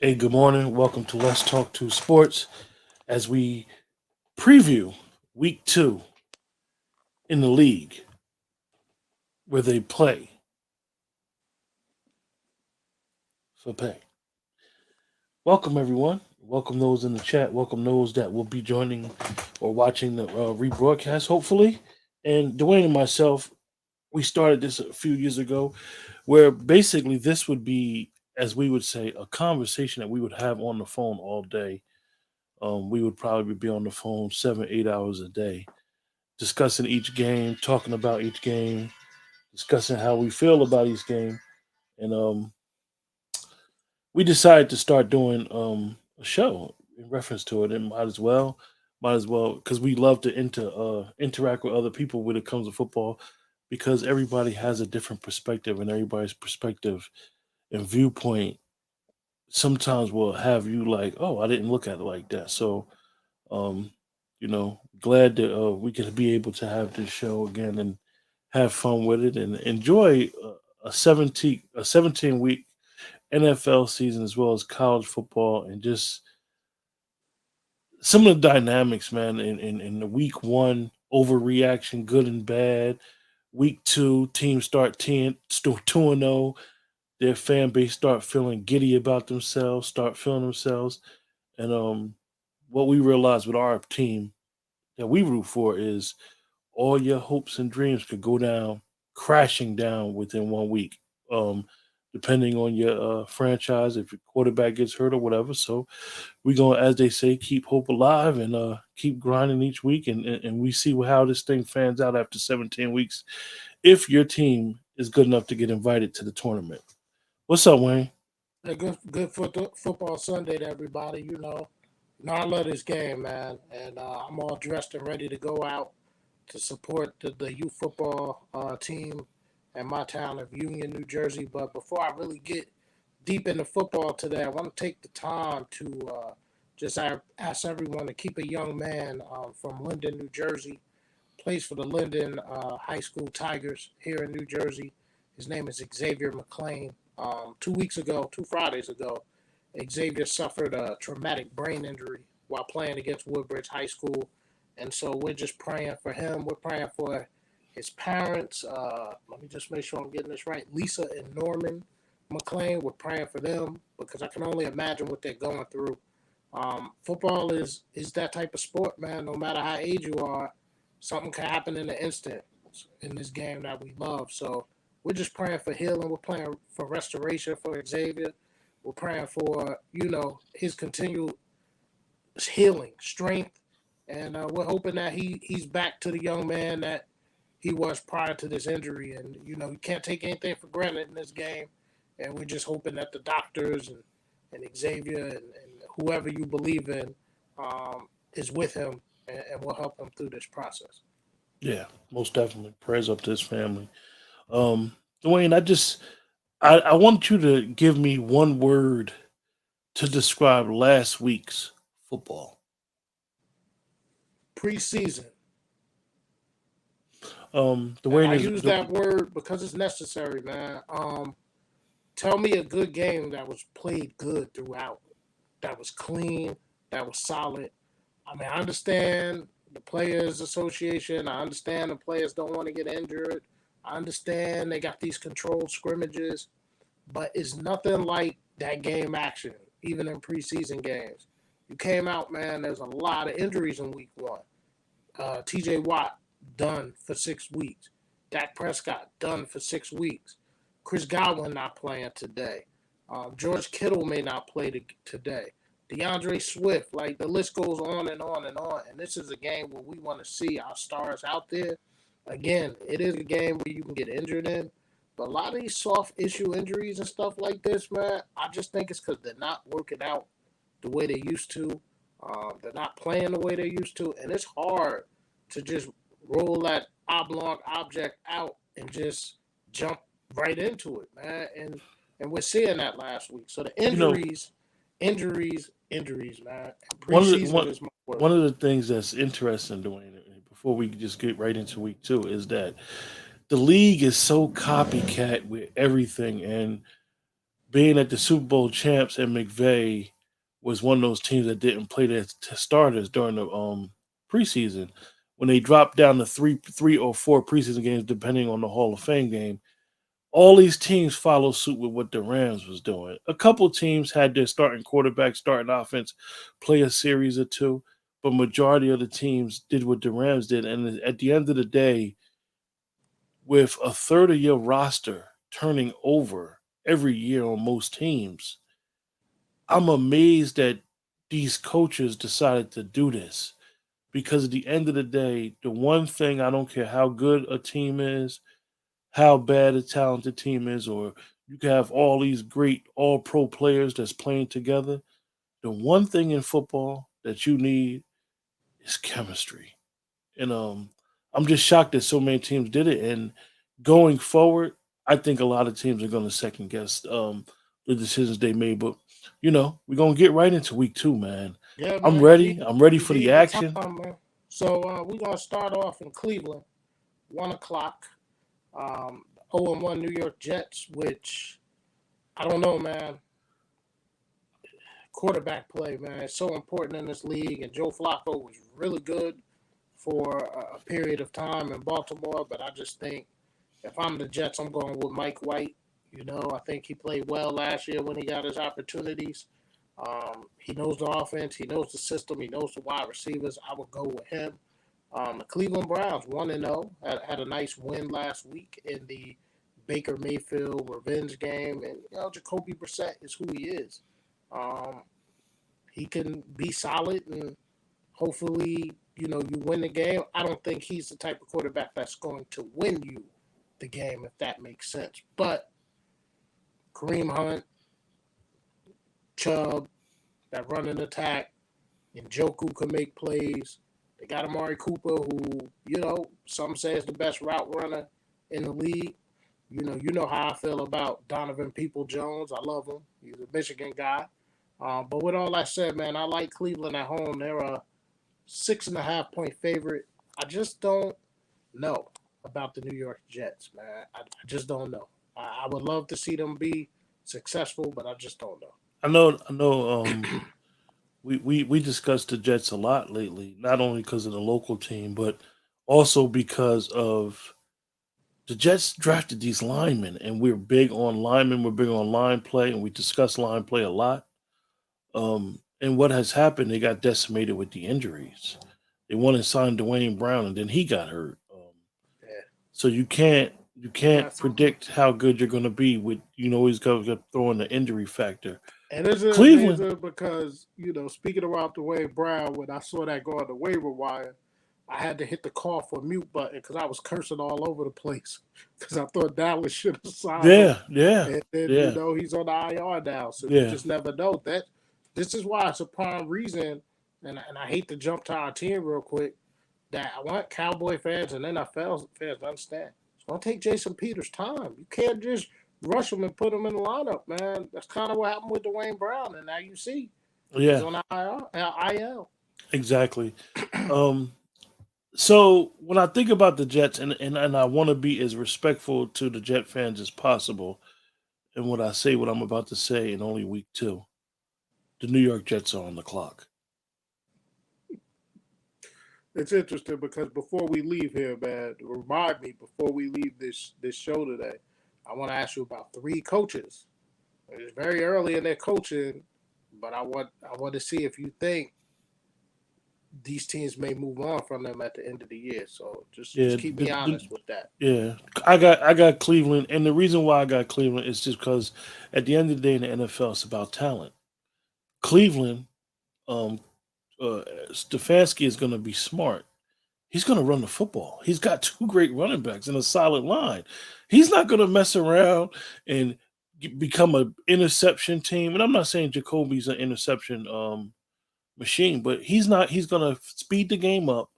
Hey, good morning. Welcome to Let's Talk to Sports as we preview week two in the league where they play for pay. Welcome, everyone. Welcome those in the chat. Welcome those that will be joining or watching the rebroadcast, hopefully. And Dwayne and myself, we started this a few years ago where basically this would be, as we would say, a conversation that we would have on the phone all day. We would probably be on the phone 7, 8 hours a day discussing each game, talking about each game, discussing how we feel about each game, and we decided to start doing a show in reference to it, and might as well, because we love to interact with other people when it comes to football, because everybody has a different perspective, and everybody's perspective and viewpoint sometimes will have you like, oh, I didn't look at it like that. So um, glad that we could be able to have this show again and have fun with it and enjoy a 17 week NFL season as well as college football and just some of the dynamics, man. In the week one overreaction, good and bad. Week two, teams start 2-0. Their fan base start feeling giddy about themselves, start feeling themselves, and what we realized with our team that we root for is all your hopes and dreams could go down, crashing down within 1 week, um, depending on your franchise, if your quarterback gets hurt or whatever. So we're going to, as they say, keep hope alive and keep grinding each week. And we see how this thing fans out after 17 weeks if your team is good enough to get invited to the tournament. What's up, Wayne? A good football Sunday to everybody. I love this game, man, and I'm all dressed and ready to go out to support the youth football team in my town of Union, New Jersey. But before I really get deep into football today, I want to take the time to just ask everyone to keep a young man from Linden, New Jersey, plays for the Linden High School Tigers here in New Jersey. His name is Xavier McLean. 2 weeks ago, 2 Fridays ago, Xavier suffered a traumatic brain injury while playing against Woodbridge High School. And so we're just praying for him. We're praying for his parents. Let me just make sure I'm getting this right. Lisa and Norman McLean, we're praying for them because I can only imagine what they're going through. Football is that type of sport, man. No matter how age you are, something can happen in an instant in this game that we love. So we're just praying for healing. We're praying for restoration for Xavier. We're praying for, his continued healing, strength, and we're hoping that he's back to the young man that he was prior to this injury. And, you can't take anything for granted in this game. And we're just hoping that the doctors and Xavier and whoever you believe in is with him and will help him through this process. Yeah, most definitely. Prayers up to his family. Dwayne, I want you to give me one word to describe last week's football. Preseason. And Dwayne I is use that word because it's necessary, man. Tell me a good game that was played good throughout, that was clean, that was solid. I mean, I understand the Players Association. I understand the players don't want to get injured. I understand they got these controlled scrimmages, but it's nothing like that game action, even in preseason games. You came out, man, there's a lot of injuries in week one. TJ Watt, done for 6 weeks. Dak Prescott, done for 6 weeks. Chris Godwin not playing today. George Kittle may not play today. DeAndre Swift, like the list goes on and on and on. And this is a game where we want to see our stars out there. Again, it is a game where you can get injured in. But a lot of these soft issue injuries and stuff like this, man, I just think it's because they're not working out the way they used to. They're not playing the way they used to. And it's hard to just roll that oblong object out and just jump right into it, man. And we're seeing that last week. So the you know injuries, man. And one of the preseason is my word. one of the things that's interesting, Dwayne, before we just get right into week two, is that the league is so copycat with everything, and being that the Super Bowl champs and McVay was one of those teams that didn't play their starters during the preseason. When they dropped down to three or four preseason games, depending on the Hall of Fame game, all these teams follow suit with what the Rams was doing. A couple teams had their starting quarterback, starting offense, play a series or two, but majority of the teams did what the Rams did. And at the end of the day, with a third of your roster turning over every year on most teams, I'm amazed that these coaches decided to do this. Because at the end of the day, the one thing, I don't care how good a team is, how bad a talented team is, or you can have all these great all pro players that's playing together. The one thing in football that you need is chemistry. And I'm just shocked that so many teams did it. And going forward, I think a lot of teams are going to second guess the decisions they made. But we're gonna get right into week 2, man. Yeah, I'm man, ready. I'm ready you for the need the action. time, man. So we're gonna start off in Cleveland, 1 o'clock. 0-1 New York Jets, which I don't know, man. Quarterback play, man, it's so important in this league. And Joe Flacco was really good for a period of time in Baltimore, but I just think if I'm the Jets, I'm going with Mike White. I think he played well last year when he got his opportunities. He knows the offense, he knows the system, he knows the wide receivers. I would go with him. The Cleveland Browns 1-0 had a nice win last week in the Baker Mayfield revenge game, and Jacoby Brissett is who he is. Um, he can be solid, and hopefully, you win the game. I don't think he's the type of quarterback that's going to win you the game, if that makes sense. But Kareem Hunt, Chubb, that running attack, and Njoku can make plays. They got Amari Cooper, who, some say is the best route runner in the league. You know how I feel about Donovan People-Jones. I love him. He's a Michigan guy. But with all that said, man, I like Cleveland at home. They're a 6.5 point favorite. I just don't know about the New York Jets, man. I just don't know. I would love to see them be successful, but I just don't know. I know. We discussed the Jets a lot lately, not only because of the local team, but also because of the Jets drafted these linemen, and we're big on linemen. We're big on line play, and we discuss line play a lot. And what has happened? They got decimated with the injuries. They wanted to sign Dwayne Brown, and then he got hurt. Yeah, So you can't that's predict how good you're going to be with always got to throw in the injury factor. and isn't it Cleveland, amazing because speaking about Dwayne Brown, when I saw that go on the waiver wire, I had to hit the call for mute button because I was cursing all over the place because I thought Dallas should have signed him, yeah, yeah, and then yeah, he's on the IR now, so you yeah, just never know. That this is why it's a prime reason, and I hate to jump to our team real quick. That I want Cowboy fans and NFL fans to understand. It's gonna take Jason Peters time. You can't just rush him and put him in the lineup, man. That's kind of what happened with Dwayne Brown, and now you see he's yeah, on IL. exactly. Um, so when I think about the Jets, and I want to be as respectful to the Jet fans as possible, and when I say what I'm about to say in only week 2, the New York Jets are on the clock. It's interesting because before we leave here, man, remind me before we leave this show today, I want to ask you about 3 coaches. It's very early in their coaching, but I want to see if you think these teams may move on from them at the end of the year. So just Yeah, keep me honest with that. yeah. I got Cleveland, and the reason why I got Cleveland is just because at the end of the day in the NFL, it's about talent. Cleveland, um, Stefanski is going to be smart. He's going to run the football. He's got 2 great running backs and a solid line. He's not going to mess around and become an interception team. And I'm not saying Jacoby's an interception machine, but he's not. He's going to speed the game up,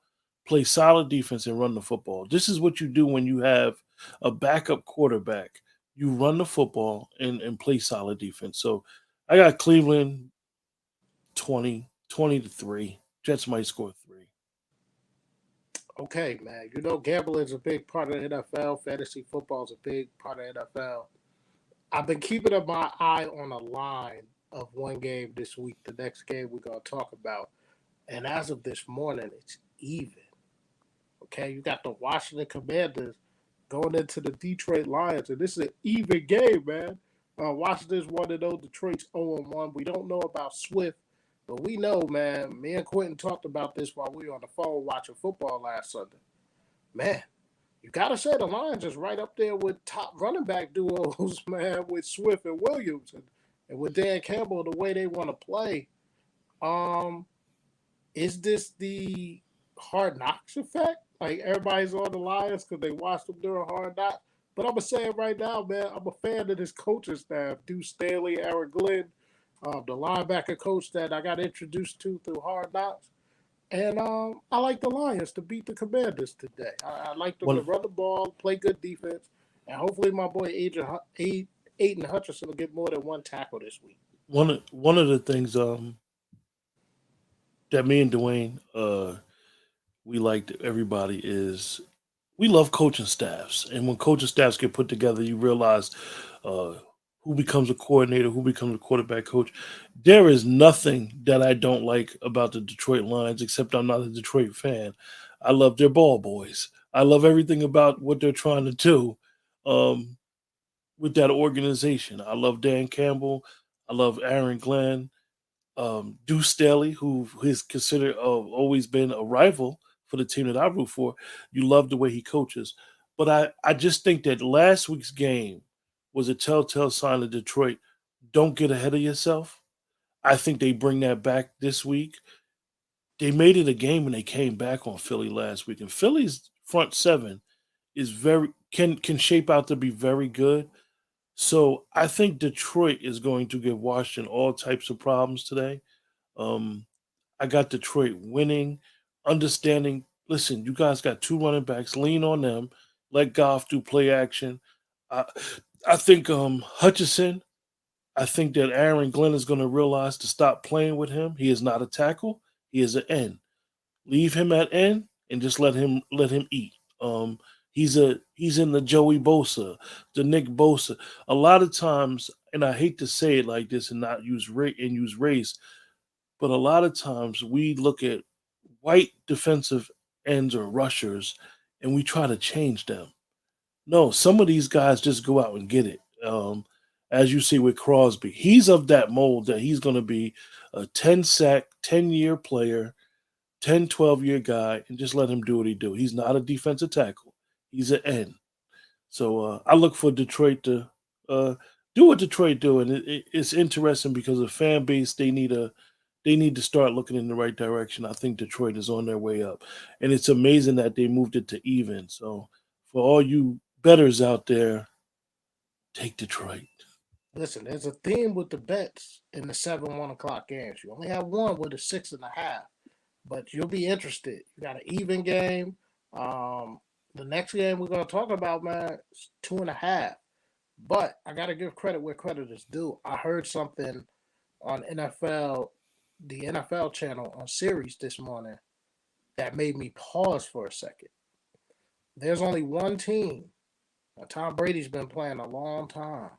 play solid defense, and run the football. This is what you do when you have a backup quarterback. You run the football and play solid defense. So I got Cleveland 20-3. Jets might score 3. Okay, man. Gambling is a big part of the NFL. Fantasy football is a big part of the NFL. I've been keeping my eye on a line of one game this week. The next game we're gonna talk about, and as of this morning, it's even. Okay, you got the Washington Commanders going into the Detroit Lions, and this is an even game, man. Washington's 1-0, Detroit's 0-1. We don't know about Swift, but we know, man. Me and Quentin talked about this while we were on the phone watching football last Sunday. Man, you gotta say the Lions is right up there with top running back duos, man, with Swift and Williams, and with Dan Campbell the way they want to play. Um, is this the Hard Knocks effect? Like everybody's on the Lions because they watched them during Hard Knocks. But I'm gonna say it right now, man. I'm a fan of this coaching staff: Deuce Staley, Aaron Glenn, the linebacker coach that I got introduced to through Hard Knocks. And I like the Lions to beat the Commanders today. I like them to One run the ball, play good defense, and hopefully my boy Aiden Hutchinson will get more than one tackle this week. one of the things that me and Dwayne we liked everybody is we love coaching staffs, and when coaching staffs get put together, you realize uh, who becomes a coordinator, who becomes a quarterback coach. There is nothing that I don't like about the Detroit Lions, except I'm not a Detroit fan. I love their ball boys. I love everything about what they're trying to do um, with that organization. I love Dan Campbell. I love Aaron Glenn. Deuce Staley, who is considered always been a rival for the team that I root for. You love the way he coaches, but I just think that last week's game was a telltale sign of Detroit. Don't get ahead of yourself. I think they bring that back this week. They made it a game when they came back on Philly last week, and Philly's front seven is very can shape out to be very good. So I think Detroit is going to give Washington all types of problems today. Um, I got Detroit winning, understanding. Listen, you guys got two running backs. Lean on them. Let Goff do play action. I, I think Hutchison. I think that Aaron Glenn is going to realize to stop playing with him. He is not a tackle. He is an end. Leave him at end and just let him eat. He's in the Joey Bosa, the Nick Bosa. A lot of times, and I hate to say it like this and not use race, but a lot of times we look at white defensive ends or rushers and we try to change them. No, some of these guys just go out and get it. As you see with Crosby, he's of that mold that he's going to be a 10 sack, 10-year player, 10, 12-year guy, and just let him do what he do. He's not a defensive tackle. He's an end. So I look for Detroit to uh, do what Detroit do, and it's interesting because the fan base they need to start looking in the right direction. I think Detroit is on their way up, and it's amazing that they moved it to even. So for all you betters out there, take Detroit. Listen, there's a theme with the bets in the 7 1 o'clock games. You only have one with a 6.5, but you'll be interested. You got an even game. Um, the next game we're gonna talk about, man, is 2.5. But I gotta give credit where credit is due. I heard something on the NFL channel on series this morning that made me pause for a second. There's only one team. Now, Tom Brady's been playing a long time.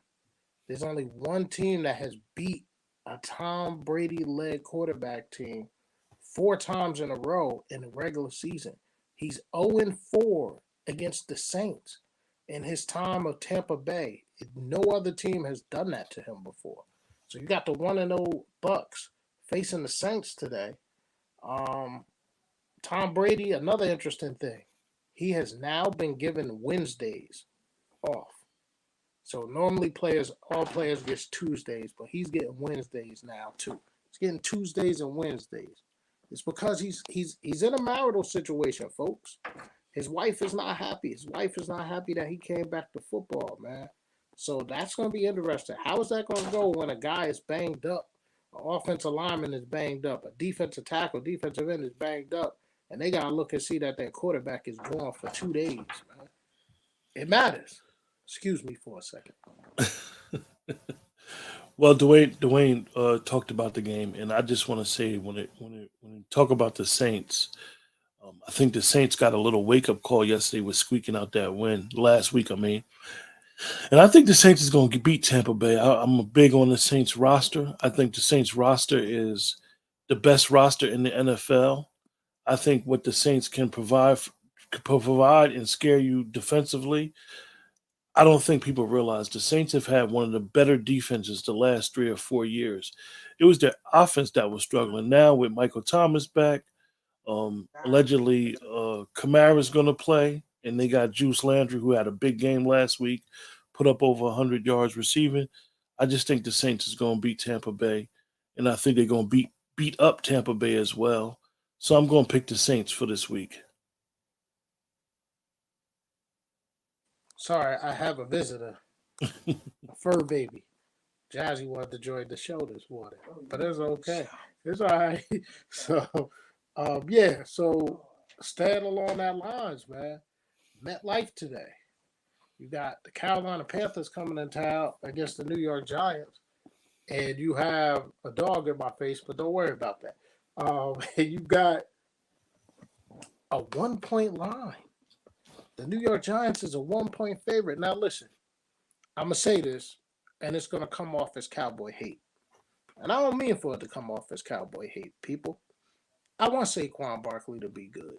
There's only one team that has beat a Tom Brady led quarterback team 4 times in a row in the regular season. He's 0-4 against the Saints in his time of Tampa Bay. No other team has done that to him before. So you got the 1-0 Bucks facing the Saints today. Um, Tom Brady, another interesting thing. He has now been given Wednesdays off. So normally all players gets Tuesdays, but he's getting Wednesdays now too. He's getting Tuesdays and Wednesdays. It's because he's in a marital situation, folks. His wife is not happy. His wife is not happy that he came back to football, man. So that's going to be interesting. How is that going to go when a guy is banged up? An offensive lineman is banged up. A defensive tackle, defensive end is banged up. And they got to look and see that their quarterback is gone for 2 days, man. It matters. Excuse me for a second. Well, Dwayne talked about the game, and I just want to say when you talk about the Saints, I think the Saints got a little wake up call yesterday with squeaking out that win last week. I mean, And I think the Saints is going to beat Tampa Bay. I'm a big on the Saints roster. I think the Saints roster is the best roster in the NFL. I think what the Saints can provide and scare you defensively. I don't think people realize the Saints have had one of the better defenses the last 3 or 4 years. It was their offense that was struggling. Now with Michael Thomas back, allegedly Kamara's going to play, and they got Juice Landry, who had a big game last week, put up over 100 yards receiving. I just think the Saints is going to beat Tampa Bay, and I think they're going to beat up Tampa Bay as well. So I'm going to pick the Saints for this week. Sorry, I have a visitor, a fur baby. Jazzy wanted to join the show this morning, but it's okay. It's all right. So, yeah. So, staying along that lines, man. MetLife today. You got the Carolina Panthers coming in town against the New York Giants, and you have a dog in my face, but don't worry about that. And you got a 1 point line. The New York Giants is a 1 point favorite. Now, listen, I'm going to say this, and it's going to come off as cowboy hate. And I don't mean for it to come off as cowboy hate, people. I want Saquon Barkley to be good.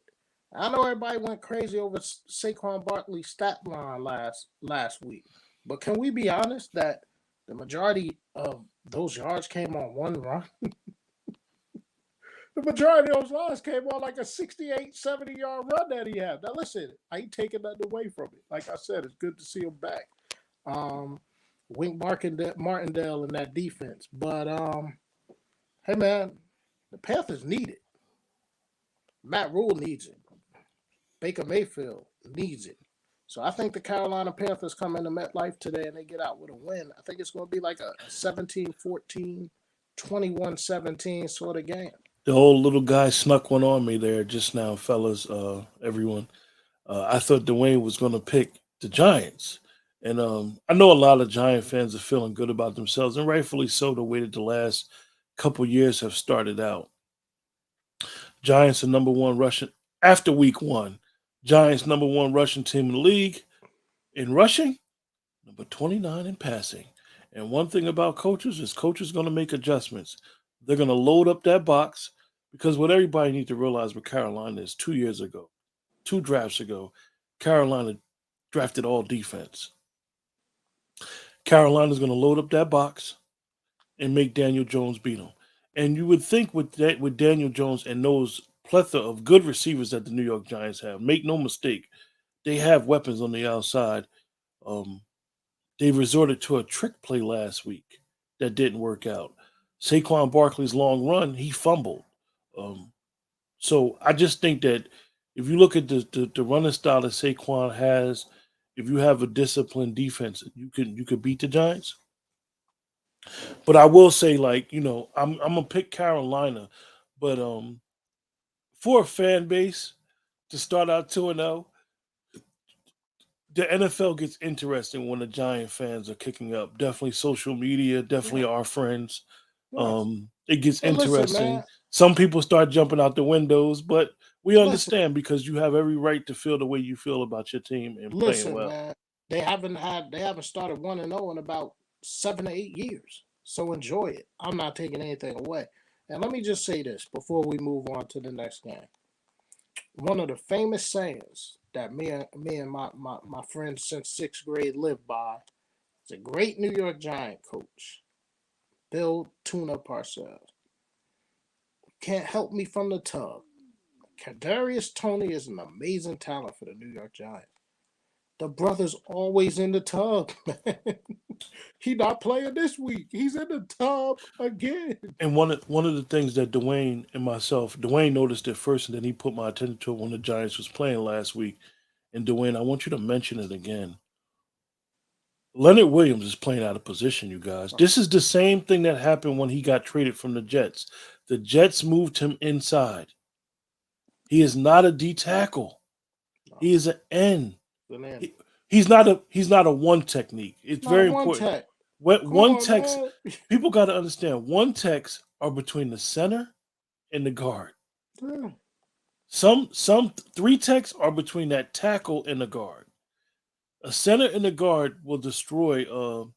I know everybody went crazy over Saquon Barkley's stat line last week, but can we be honest that the majority of those yards came on one run? The majority of those lines came on like a 68, 70-yard run that he had. Now, listen, I ain't taking nothing away from it. Like I said, it's good to see him back. Um, Wink Martindale in that defense. But, hey, man, the Panthers need it. Matt Rule needs it. Baker Mayfield needs it. So I think the Carolina Panthers come into MetLife today and they get out with a win. I think it's going to be like a 17-14, 21-17 sort of game. The old little guy snuck one on me there just now, fellas. Everyone. I thought Dwayne was going to pick the Giants, and I know a lot of Giant fans are feeling good about themselves, and rightfully so. The way that the last couple years have started out, Giants are number one rushing after week one. Giants number one rushing team in the league in rushing, number 29 in passing. And one thing about coaches is coaches going to make adjustments. They're going to load up that box because what everybody needs to realize with Carolina is 2 years ago, two drafts ago, Carolina drafted all defense. Carolina's going to load up that box and make Daniel Jones beat them. And you would think with that, with Daniel Jones and those plethora of good receivers that the New York Giants have, make no mistake, they have weapons on the outside. Um, they resorted to a trick play last week that didn't work out. Saquon Barkley's long run, he fumbled. Um, so I just think that if you look at the running style that Saquon has, if you have a disciplined defense, you could beat the Giants. But I will say, like, I'm gonna pick Carolina, but for a fan base to start out 2-0, the NFL gets interesting when the Giant fans are kicking up. Definitely social media, definitely Yeah, our friends. yeah. It gets And listen, interesting. man, Some people start jumping out the windows, but we listen, understand because you have every right to feel the way you feel about your team and playing listen, well. man. They haven't started 1-0 in about 7 to 8 years. So enjoy it. I'm not taking anything away. And let me just say this before we move on to the next game. One of the famous sayings that me and my friends since sixth grade live by is a great New York Giant coach, Bill Tuna Parcells. Can't help me from the tub. Kadarius Tony is an amazing talent for the New York Giants. The brother's always in the tub, man. He not playing this week. He's in the tub again. And one of the things that Dwayne noticed it first, and then he put my attention to it when the Giants was playing last week. And Dwayne, I want you to mention it again. Leonard Williams is playing out of position, you guys. This is the same thing that happened when he got traded from the Jets. The Jets moved him inside. He is not a D tackle. No, He is an N. good man. He, he's not a one technique. It's Not a very one important. tech. What Come one on, techs man. people got to understand. One techs are between the center and the guard. Yeah. Some three techs are between that tackle and the guard. A center and a guard will destroy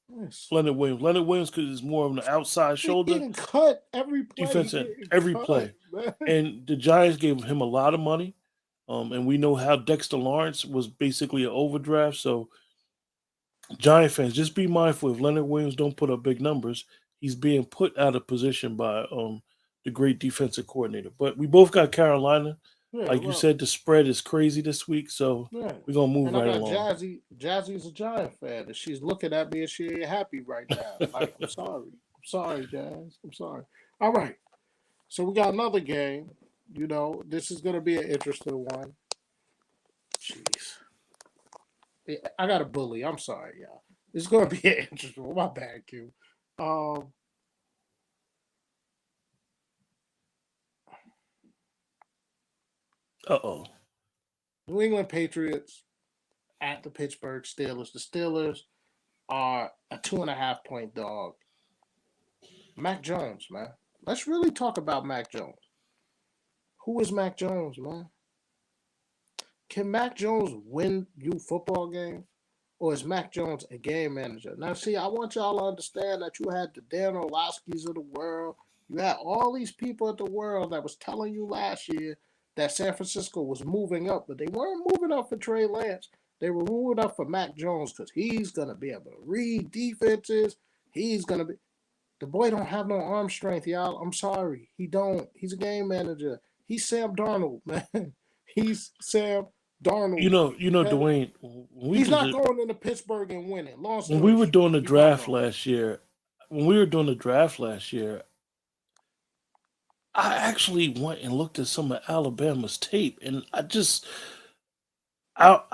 Yes. Leonard Williams. Leonard Williams because is more of an outside He shoulder getting cut every play. He defense in getting every cut, play. man. And the Giants gave him a lot of money. And we know how Dexter Lawrence was basically an overdraft. So Giant fans, just be mindful if Leonard Williams don't put up big numbers, he's being put out of position by the great defensive coordinator. But we both got Carolina. Yeah, Like you well, said, the spread is crazy this week, so yeah. we're gonna move And I right got along. Jazzy. Jazzy's a Giant fan, and she's looking at me and she ain't happy right now. Like, I'm sorry. I'm sorry, Jazz. I'm sorry. All right. So we got another game. You know, this is gonna be an interesting one. Jeez. Yeah, I got a bully. I'm sorry, y'all. It's gonna be an interesting one. My bad, Q. Um, Uh-oh. New England Patriots at the Pittsburgh Steelers. The Steelers are a 2.5 point dog. Mac Jones, man. Let's really talk about Mac Jones. Who is Mac Jones, man? Can Mac Jones win you football games? Or is Mac Jones a game manager? Now, see, I want y'all to understand that you had the Dan Orlovskis of the world. You had all these people of the world that was telling you last year that San Francisco was moving up, but they weren't moving up for Trey Lance. They were moving up for Mac Jones because he's going to be able to read defenses. He's going to be. The boy don't have no arm strength, y'all. I'm sorry. He don't. He's a game manager. He's Sam Darnold, man. He's Sam Darnold. Okay? Dwayne, He's not going into Pittsburgh and winning. Long when we story were short, doing the he's not draft going. last year, when we were doing the draft last year, I actually went and looked at some of Alabama's tape, and I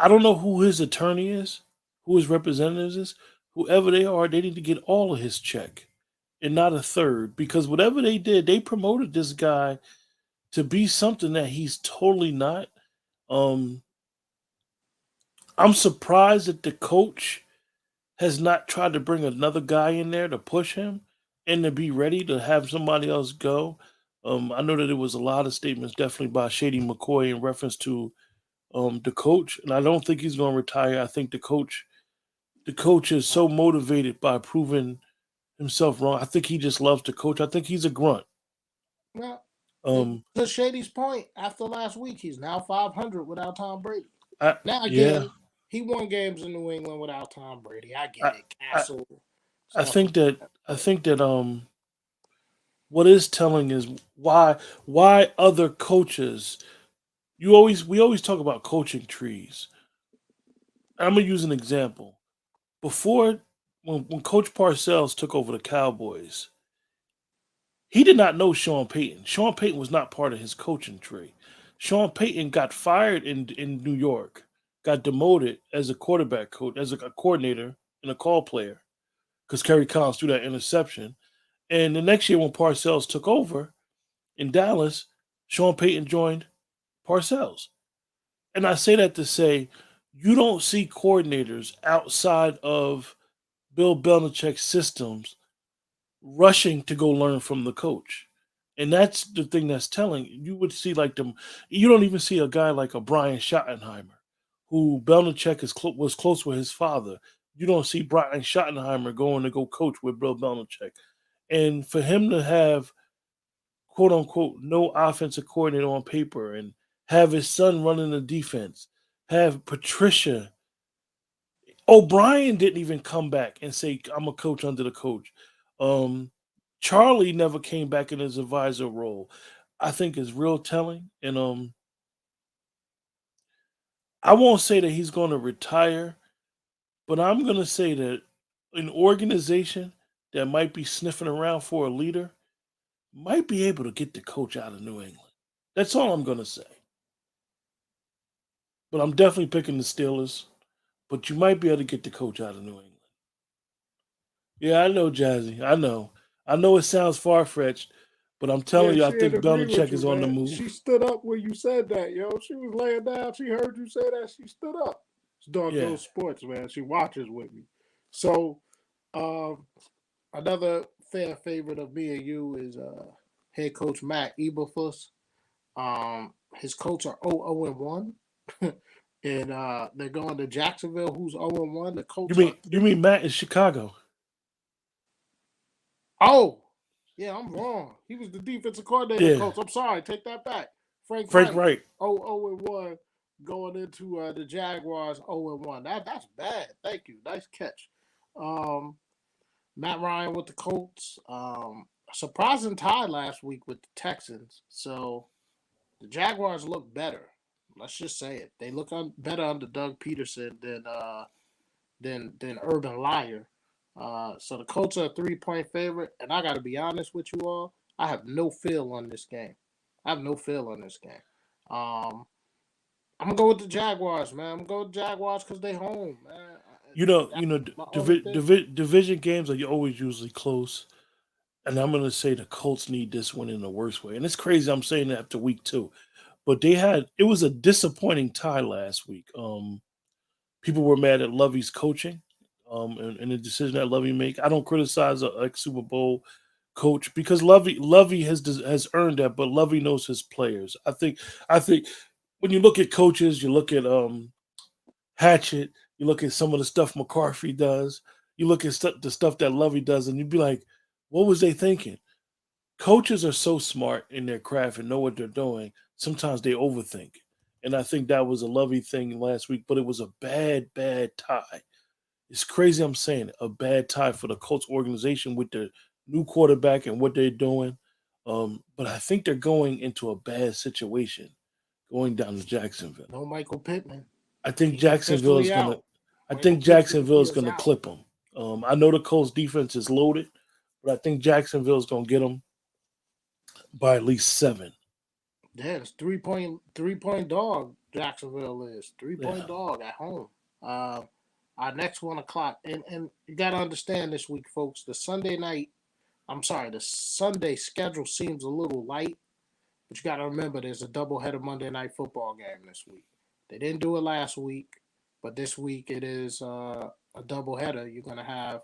don't know who his attorney is, who his representatives is, whoever they are, they need to get all of his check and not a third because whatever they did, they promoted this guy to be something that he's totally not. Um, I'm surprised that the coach has not tried to bring another guy in there to push him and to be ready to have somebody else go. I know that there was a lot of statements definitely by Shady McCoy in reference to the coach, and I don't think he's going to retire. I think the coach is so motivated by proving himself wrong. I think he just loves to coach. I think he's a grunt. Well, Um, to Shady's point, after last week, he's now 500 without Tom Brady. Now yeah, again, he won games in New England without Tom Brady. I get I, it, I, Castle I stuff like think that that. I But think that what is telling is why other coaches. We always talk about coaching trees. I'm gonna use an example. Before when Coach Parcells took over the Cowboys, he did not know Sean Payton. Sean Payton was not part of his coaching tree. Sean Payton got fired in New York, got demoted as a quarterback coach, as a coordinator and a call player, because Kerry Collins threw that interception. And the next year when Parcells took over in Dallas, Sean Payton joined Parcells. And I say that to say you don't see coordinators outside of Bill Belichick's systems rushing to go learn from the coach. And that's the thing that's telling. You would see like them. You don't even see a guy like a Brian Schottenheimer, who Belichick was close with his father. You don't see Brian Schottenheimer going to go coach with Bill Belichick. And for him to have quote unquote no offensive coordinator on paper and have his son running the defense, have Patricia O'Brien didn't even come back and say I'm a coach under the coach. Um, Charlie never came back in his advisor role. I think is real telling, and I won't say that he's going to retire, but I'm going to say that an organization that might be sniffing around for a leader might be able to get the coach out of New England. That's all I'm going to say. But I'm definitely picking the Steelers. But you might be able to get the coach out of New England. Yeah, I know, Jazzy. I know. I know it sounds far fetched, but I'm yeah, telling you, I she didn't think agree with Belichick you, is on the man. move. She stood up when you said that, yo. She was laying down. She heard you say that. She stood up. It's Yeah. doggone sports, man. She watches with me. So, um, another fan favorite of me and you is head coach Matt Eberflus. His Colts are 0-1. and they're going to Jacksonville, who's 0-1. The You Colts mean are you 3. mean Matt in Chicago? Oh, yeah, I'm wrong. He was the defensive coordinator of the Yeah, Colts. I'm sorry. Take that back. Frank Frank Reich, Wright. 0-1, going into the Jaguars 0-1. That's bad. Thank you. Nice catch. Um, Matt Ryan with the Colts. Surprising tie last week with the Texans. So the Jaguars look better. Let's just say it. They look better under Doug Peterson than Urban Liar. So the Colts are a 3-point favorite, and I got to be honest with you all. I have no feel on this game. I have no feel on this game. Um, I'm gonna go with the Jaguars, man. I'm gonna go with the Jaguars because they home, man. That's my only thing. Division games are always usually close, and I'm gonna say the Colts need this one in the worst way. And it's crazy I'm saying that after week two, but it was a disappointing tie last week. People were mad at Lovey's coaching, and the decision that Lovey make. I don't criticize a ex Super Bowl coach because Lovey has earned that, but Lovey knows his players. I think when you look at coaches, you look at Hatchett, you look at some of the stuff McCarthy does, you look at the stuff that Lovey does, and you'd be like, what was they thinking? Coaches are so smart in their craft and know what they're doing. Sometimes they overthink. And I think that was a Lovey thing last week, but it was a bad, bad tie. It's crazy I'm saying it, a bad tie for the Colts organization with their new quarterback and what they're doing. But I think they're going into a bad situation going down to Jacksonville. No Michael Pittman. I think He's Jacksonville is officially gonna. out. I Michael think Pittman, Jacksonville he is is gonna out. clip them. I know the Colts defense is loaded, but I think Jacksonville is gonna get them by at least 7. Yeah, it's 3-point dog. Jacksonville is three Yeah, point dog at home. Uh, our next 1 o'clock, and you got to understand this week, folks. The Sunday schedule seems a little light, but you got to remember there's a doubleheader Monday night football game this week. They didn't do it last week, but this week it is a doubleheader. You're going to have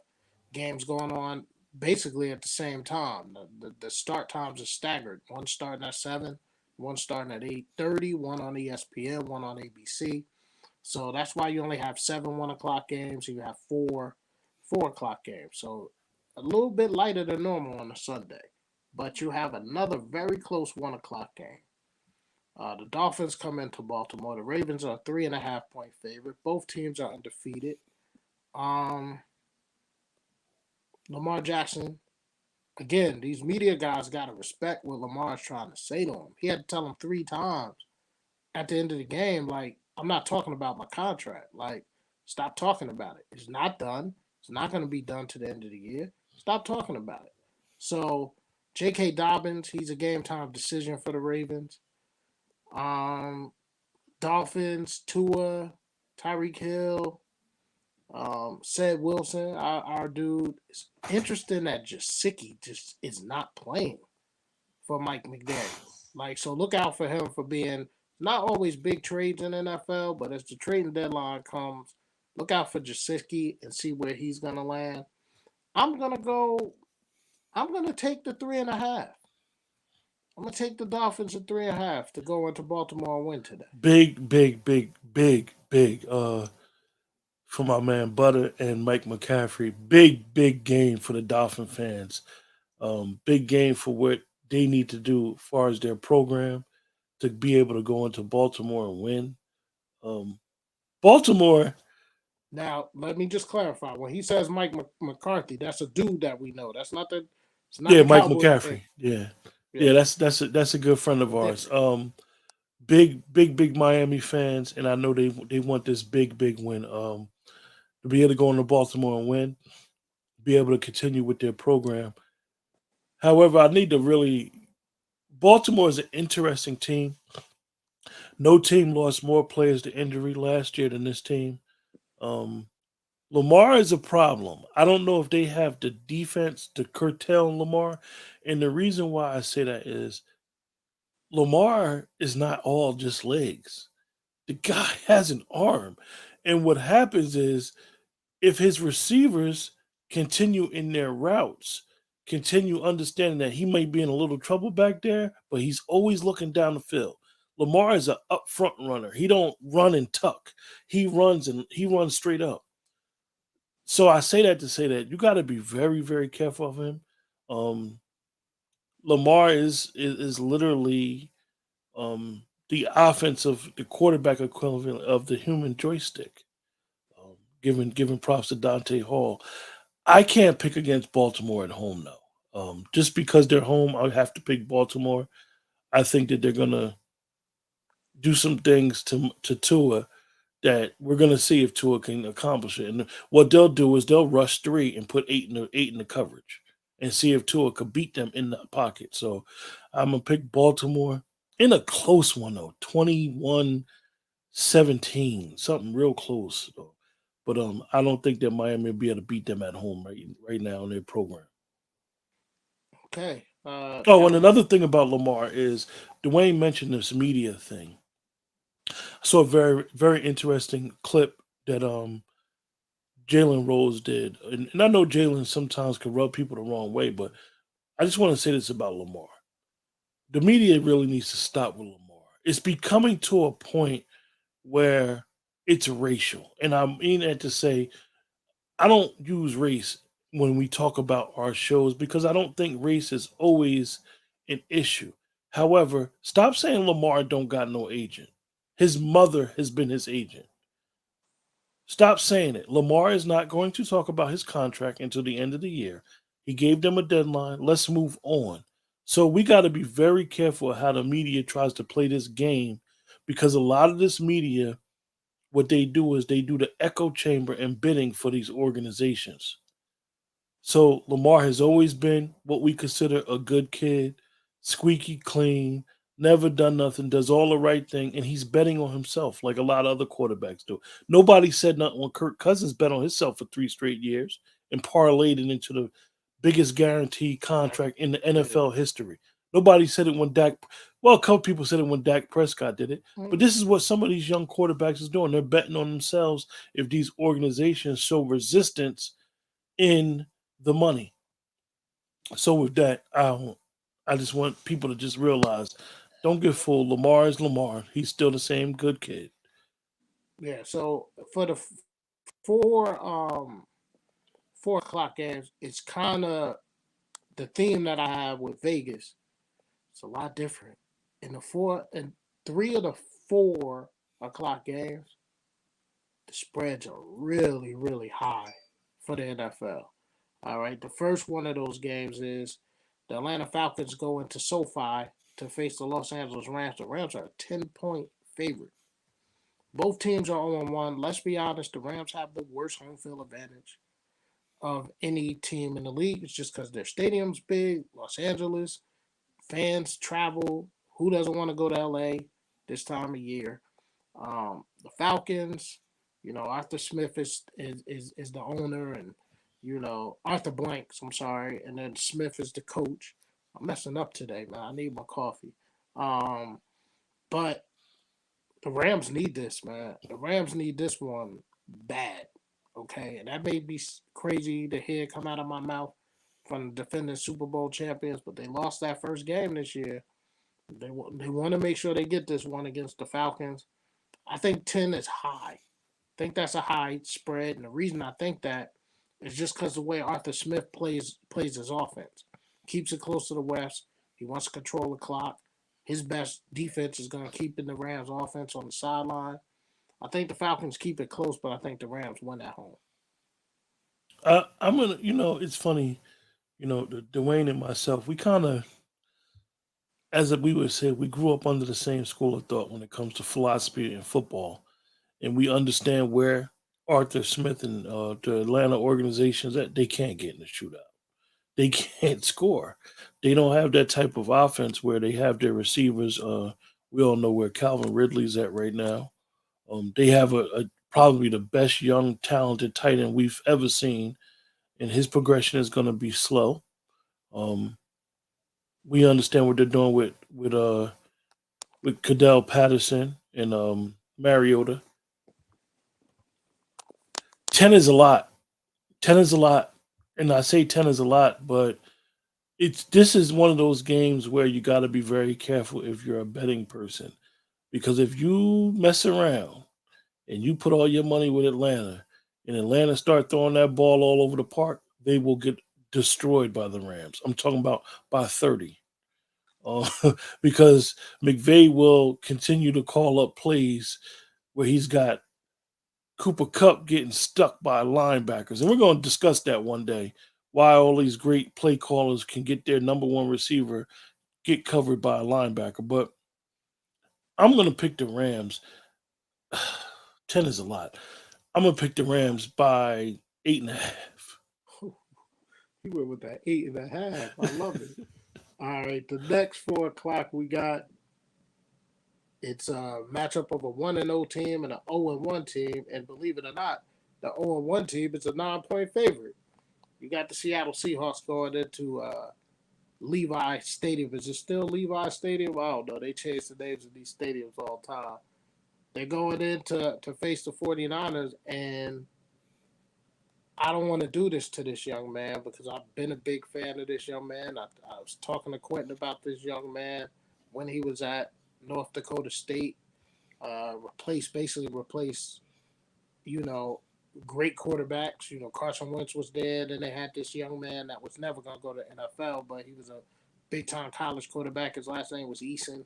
games going on basically at the same time. The start times are staggered. One starting at 7, one starting at 8:30, one on ESPN, one on ABC. So that's why you only have 7 1 o'clock games. You have 4 4 o'clock games. So a little bit lighter than normal on a Sunday. But you have another very close 1 o'clock game. The Dolphins come into Baltimore. The Ravens are a 3.5 point favorite. Both teams are undefeated. Um, Lamar Jackson, again, these media guys got to respect what Lamar's trying to say to him. He had to tell him 3 times at the end of the game, like, I'm not talking about my contract. Like, stop talking about it. It's not done. It's not going to be done to the end of the year. Stop talking about it. So, J.K. Dobbins, he's a game time decision for the Ravens. Um, Dolphins, Tua, Tyreek Hill, said Wilson, our dude. It's interesting that Jasicki just is not playing for Mike McDaniel. Like, so look out for him for being not always big trades in NFL, but as the trading deadline comes, look out for Jasicki and see where he's gonna land. I'm gonna go. I'm gonna take the 3.5. I'm gonna take the Dolphins at 3.5 to go into Baltimore and win today. big, big, big, big, big. For my man Butter and Mike McCaffrey, big, big game for the Dolphin fans. Big game for what they need to do as far as their program to be able to go into Baltimore and win. Um, Baltimore, Now, let me just clarify. When he says Mike McCarthy, that's a dude that we know. That's not the. It's not yeah, the Mike Cowboys. McCaffrey, yeah, yeah, Yeah, that's a good friend of ours. different. Big, big, big Miami fans, and I know they want this big, big win. To be able to go into Baltimore and win, be able to continue with their program. However, I need to really. Baltimore is an interesting team. No team lost more players to injury last year than this team. Um, Lamar is a problem. I don't know if they have the defense to curtail Lamar. And the reason why I say that is Lamar is not all just legs. The guy has an arm. And what happens is if his receivers continue in their routes, continue understanding that he might be in a little trouble back there, but he's always looking down the field. Lamar is a up front runner. He don't run and tuck. He runs straight up. So I say that to say that you got to be very very careful of him. Um, Lamar is literally the offensive, the quarterback equivalent of the human joystick. Um, given props to Dante Hall, I can't pick against Baltimore at home though. Just because they're home, I have to pick Baltimore. I think that they're gonna do some things to Tua that we're gonna see if Tua can accomplish it. And what they'll do is they'll rush three and put eight in the coverage and see if Tua could beat them in the pocket. So I'm gonna pick Baltimore in a close one though, 21-17, something real close though. But I don't think that Miami will be able to beat them at home right now in their program. Okay. Oh, and Now another thing about Lamar is Dwayne mentioned this media thing. I saw a very very interesting clip that Jalen Rose did, and I know Jalen sometimes can rub people the wrong way, but I just want to say this about Lamar: the media really needs to stop with Lamar. It's becoming to a point where it's racial, and I mean that to say I don't use race when we talk about our shows because I don't think race is always an issue. However, stop saying Lamar don't got no agent. His mother has been his agent. Stop saying it. Lamar is not going to talk about his contract until the end of the year. He gave them a deadline. Let's move on. So we got to be very careful how the media tries to play this game because a lot of this media, what they do is they do the echo chamber and bidding for these organizations. So Lamar has always been what we consider a good kid, squeaky clean, never done nothing, does all the right thing, and he's betting on himself like a lot of other quarterbacks do. Nobody said nothing when Kirk Cousins bet on himself for 3 straight years and parlayed it into the biggest guaranteed I contract in the did it. NFL history. Nobody said it when Dak. Well, a couple people said it when Dak Prescott did it, but Mm, this is what some of these young quarterbacks is doing. They're betting on themselves if these organizations show resistance in the money. So with that, I just want people to just realize, don't get fooled. Lamar is Lamar. He's still the same good kid. yeah. So for the four 4 o'clock games, it's kind of the theme that I have with Vegas. It's a lot different. In the four and three of the 4 o'clock games, the spreads are really, really high for the NFL. All right. The first one of those games is the Atlanta Falcons go into SoFi to face the Los Angeles Rams. The Rams are a 10-point favorite. Both teams are 0-1. Let's be honest, the Rams have the worst home field advantage of any team in the league. It's just because their stadium's big, Los Angeles, fans travel. Who doesn't want to go to LA this time of year? The Falcons, Arthur Smith is the owner, and Arthur Blanks. I'm sorry, and then Smith is the coach. I'm messing up today, man. I need my coffee. Um, but the Rams need this, man. The Rams need this one bad. Okay, and that may be crazy to hear come out of my mouth from the defending Super Bowl champions, but they lost that first game this year. They want to make sure they get this one against the Falcons. I think 10 is high. I think that's a high spread, and the reason I think that is just because the way Arthur Smith plays his offense, keeps it close to the West. He wants to control the clock. His best defense is going to keep in the Rams' offense on the sideline. I think the Falcons keep it close, but I think the Rams win at home. I'm gonna, it's funny, Dwayne and myself, we kind of, we would say, we grew up under the same school of thought when it comes to philosophy and football, and we understand where Arthur Smith and the Atlanta organizations that they can't get in the shootout. They can't score. They don't have that type of offense where they have their receivers. We all know where Calvin Ridley's at right now. They have a probably the best young talented tight end we've ever seen, and his progression is going to be slow. Um, we understand what they're doing with Cadell Patterson and Mariota. 10 is a lot. 10 is a lot, and I say 10 is a lot, but this is one of those games where you got to be very careful if you're a betting person. Because if you mess around and you put all your money with Atlanta, and Atlanta start throwing that ball all over the park, they will get destroyed by the Rams. I'm talking about by 30. Uh, because McVay will continue to call up plays where he's got Cooper Cup getting stuck by linebackers. And we're going to discuss that one day. Why all these great play callers can get their number one receiver get covered by a linebacker. But I'm going to pick the Rams. 10 is a lot. I'm going to pick the Rams by 8.5. He went with that 8.5. I love it. All right, the next 4 o'clock we got it's a matchup of a 1-0 team and an 0-1 team, and believe it or not, the 0-1 team is a 9-point favorite. You got the Seattle Seahawks going into Levi Stadium. Is it still Levi Stadium? I don't know. They change the names of these stadiums all the time. They're going in to face the 49ers, and I don't want to do this to this young man because I've been a big fan of this young man. I was talking to Quentin about this young man when he was at North Dakota State. Basically replace, you know, great quarterbacks. You know, Carson Wentz was there. Then they had this young man that was never going to go to NFL, but he was a big time college quarterback. His last name was Eason.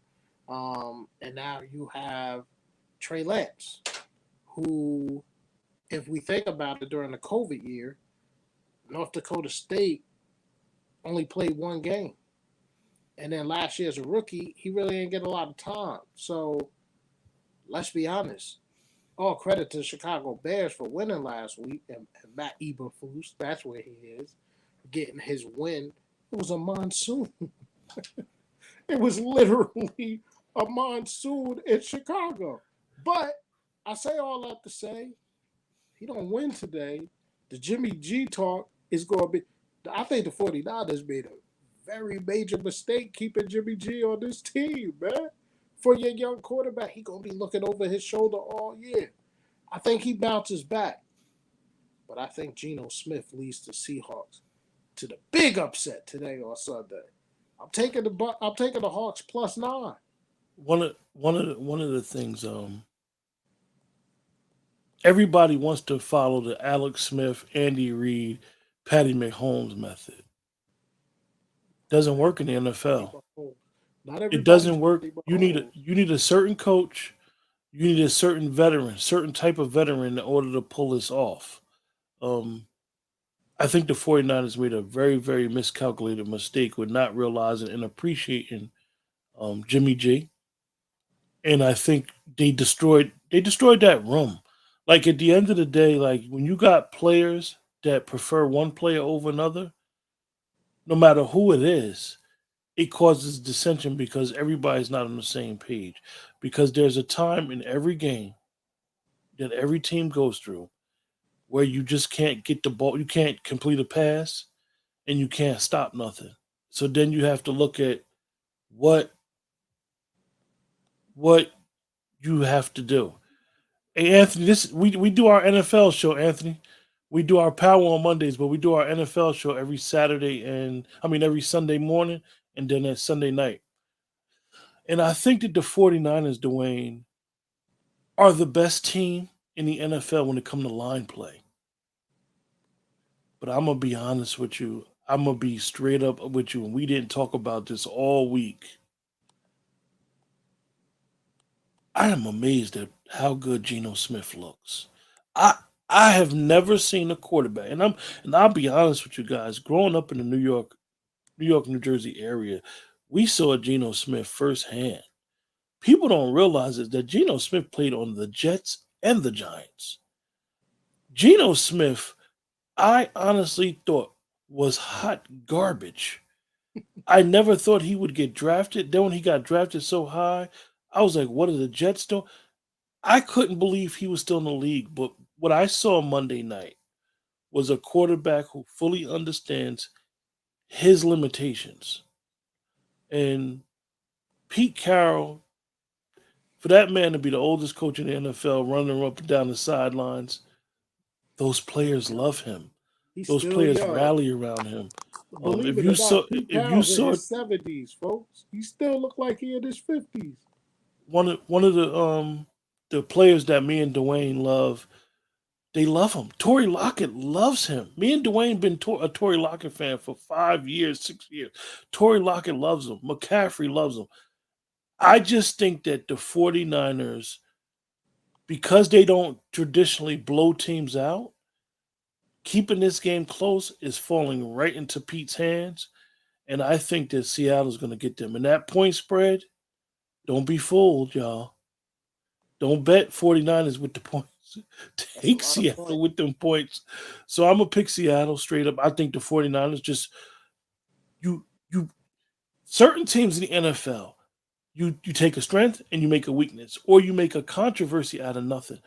And now you have Trey Lance, who, if we think about it, during the COVID year, North Dakota State only played one game. And then last year as a rookie, he really didn't get a lot of time. So let's be honest. All credit to the Chicago Bears for winning last week, and Matt Eberflus, that's where he is, getting his win. It was a monsoon. It was literally a monsoon in Chicago. But I say all that to say, he don't win today. The Jimmy G talk is going to be. I think the 49ers made a very major mistake keeping Jimmy G on this team, man. For your young quarterback, he going to be looking over his shoulder all year. I think he bounces back. But I think Geno Smith leads the Seahawks to the big upset today on Sunday. I'm taking the Hawks +9. One of the things everybody wants to follow the Alex Smith, Andy Reid, Patty McHolmes method. Doesn't work in the Patty NFL. Mahomes. Not It everybody's doesn't work. Patty You need a Mahomes. you need a certain coach. You need a certain veteran, certain type of veteran in order to pull this off. Um, I think the 49ers made a very, very miscalculated mistake with not realizing and appreciating Jimmy G. And I think they destroyed that room. Like at the end of the day, like when you got players that prefer one player over another, no matter who it is, it causes dissension because everybody's not on the same page. Because there's a time in every game that every team goes through where you just can't get the ball, you can't complete a pass, and you can't stop nothing. So then you have to look at what what you have to do. Hey Anthony, this we do our NFL show, Anthony. We do our power on Mondays, but we do our NFL show every Saturday and I mean every Sunday morning and then at Sunday night. And I think that the 49ers, Dwayne, are the best team in the NFL when it comes to line play. But I'm gonna be honest with you. I'm gonna be straight up with you, and we didn't talk about this all week. I am amazed at how good Geno Smith looks. I I have never seen a quarterback, and I'll be honest with you guys. Growing up in the New York, New Jersey area, we saw Geno Smith firsthand. People don't realize is that Geno Smith played on the Jets and the Giants. Geno Smith, I honestly thought was hot garbage. I never thought he would get drafted. Then when he got drafted so high, I was like, what are the Jets doing? I couldn't believe he was still in the league. But what I saw Monday night was a quarterback who fully understands his limitations. And Pete Carroll, for that man to be the oldest coach in the NFL, running up and down the sidelines, those players Yep. love him. He's Those still players young. rally around him. Believe If it you or saw, not, Pete if you Carroll's in saw, his 70s, folks. He still look like he in his 50s. one of the players that me and Dwayne love. They love him. Tory Lockett loves him. Me and Dwayne been a Tory Lockett fan for 5 years, 6 years. Tory Lockett loves him. McCaffrey loves him. I just think that the 49ers, because they don't traditionally blow teams out, keeping this game close is falling right into Pete's hands. And I think that Seattle's going to get them. And that point spread, don't be fooled, y'all. Don't bet 49ers with the points. That's a Take lot of Seattle points. with them points. So I'm going to pick Seattle straight up. I think the 49ers just, you certain teams in the NFL, you take a strength and you make a weakness, or you make a controversy out of nothing.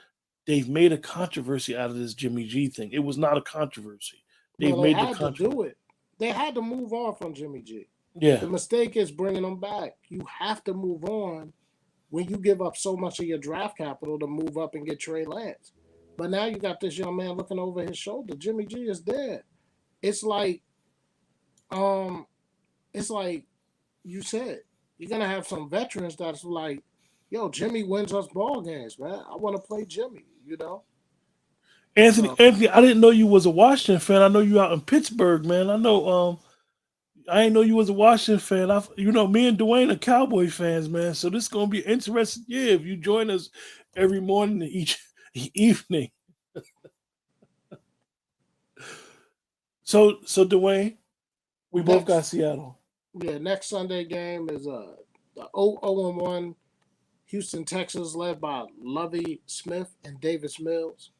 They've made a controversy out of this Jimmy G thing. It was not a controversy. They've Well, they made the had to controversy. do it. They had to move on from Jimmy G. Yeah. The mistake is bringing him back. You have to move on when you give up so much of your draft capital to move up and get Trey Lance. But now you got this young man looking over his shoulder. Jimmy G is dead. It's like, um, it's like you said, you're gonna have some veterans that's like, yo, Jimmy wins us ball games, man. I want to play Jimmy, you know. Anthony, So Anthony, I didn't know you was a Washington fan. I know you out in Pittsburgh, man. I didn't know you was a Washington fan. Me and Dwayne are Cowboy fans, man. So this is gonna be an interesting year if you join us every morning and each evening. So Dwayne, we both got next, Seattle. next Sunday game is the 0-1 Houston Texans led by Lovey Smith and Davis Mills.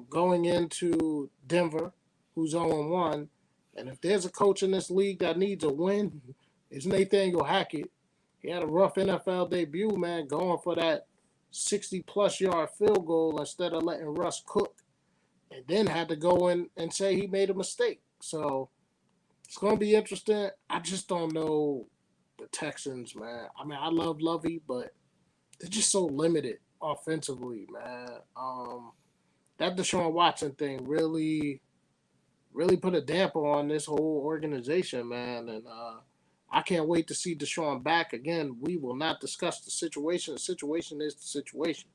Going into Denver, who's 0-1. And if there's a coach in this league that needs a win, it's Nathaniel Hackett. He had a rough NFL debut, man, going for that 60-plus yard field goal instead of letting Russ cook. And then had to go in and say he made a mistake. So it's going to be interesting. I just don't know the Texans, man. I mean, I love Lovey, but they're just so limited offensively, man. That Deshaun Watson thing really put a damper on this whole organization, man. And I can't wait to see Deshaun back again. We will not discuss the situation. The situation is the situation.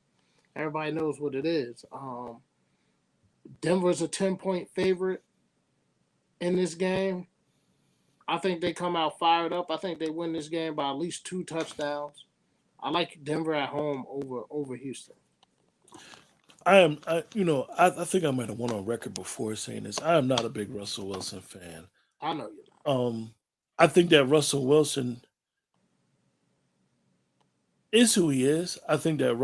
Everybody knows what it is. Denver's a 10-point favorite in this game. I think they come out fired up. I think they win this game by at least 2 touchdowns. I like Denver at home over Houston. I think I might have went on record before saying this. I am not a big Russell Wilson fan. I know you're not. Um, I think that Russell Wilson is who he is. I think that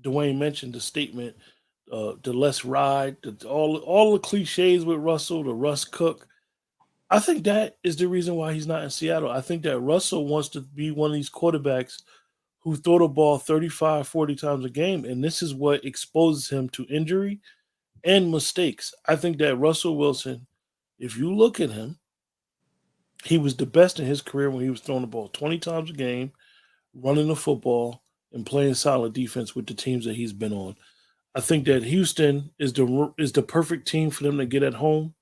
Dwayne mentioned the statement, the less ride, all the cliches with Russell, the Russ Cook. I think that is the reason why he's not in Seattle. I think that Russell wants to be one of these quarterbacks who throw the ball 35, 40 times a game, and this is what exposes him to injury and mistakes. I think that Russell Wilson, if you look at him, he was the best in his career when he was throwing the ball 20 times a game, running the football, and playing solid defense with the teams that he's been on. I think that Houston is the perfect team for them to get at home.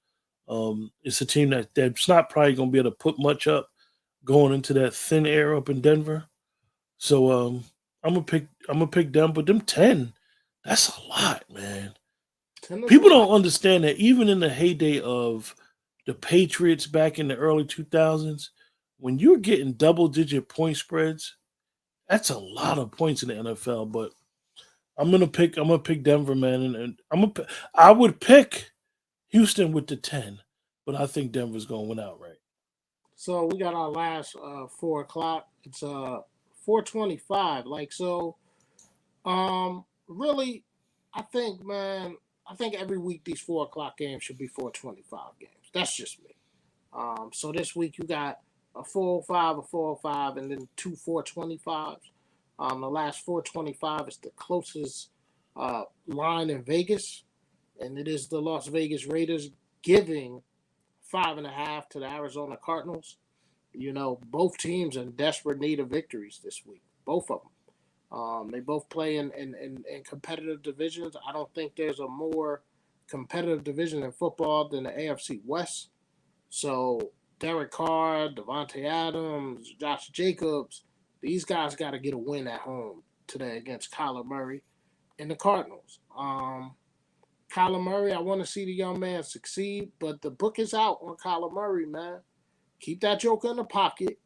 It's a team that's not probably going to be able to put much up going into that thin air up in Denver. So I'm gonna pick them, but them 10, that's a lot, man. 10 is a People lot. don't understand that even in the heyday of the Patriots back in the early 2000s, when you're getting double digit point spreads, that's a lot of points in the NFL. But I'm gonna pick Denver, man, and I would pick Houston with the 10, but I think Denver's gonna win outright. So we got our last 4 o'clock. It's 4:25. Like so, really, I think, man, I think every week these 4 o'clock games should be 4:25 games. That's just me. So this week you got a 4:05, a 4:05, and then two 4:25s. The last 4:25 is the closest line in Vegas, and it is the Las Vegas Raiders giving 5.5 to the Arizona Cardinals. You know, both teams are in desperate need of victories this week. Both of them. They both play in competitive divisions. I don't think there's a more competitive division in football than the AFC West. So Derek Carr, Devontae Adams, Josh Jacobs, These guys got to get a win at home today against Kyler Murray and the Cardinals. Kyler Murray, I want to see the young man succeed, but the book is out on Kyler Murray, man. Keep that joker in the pocket,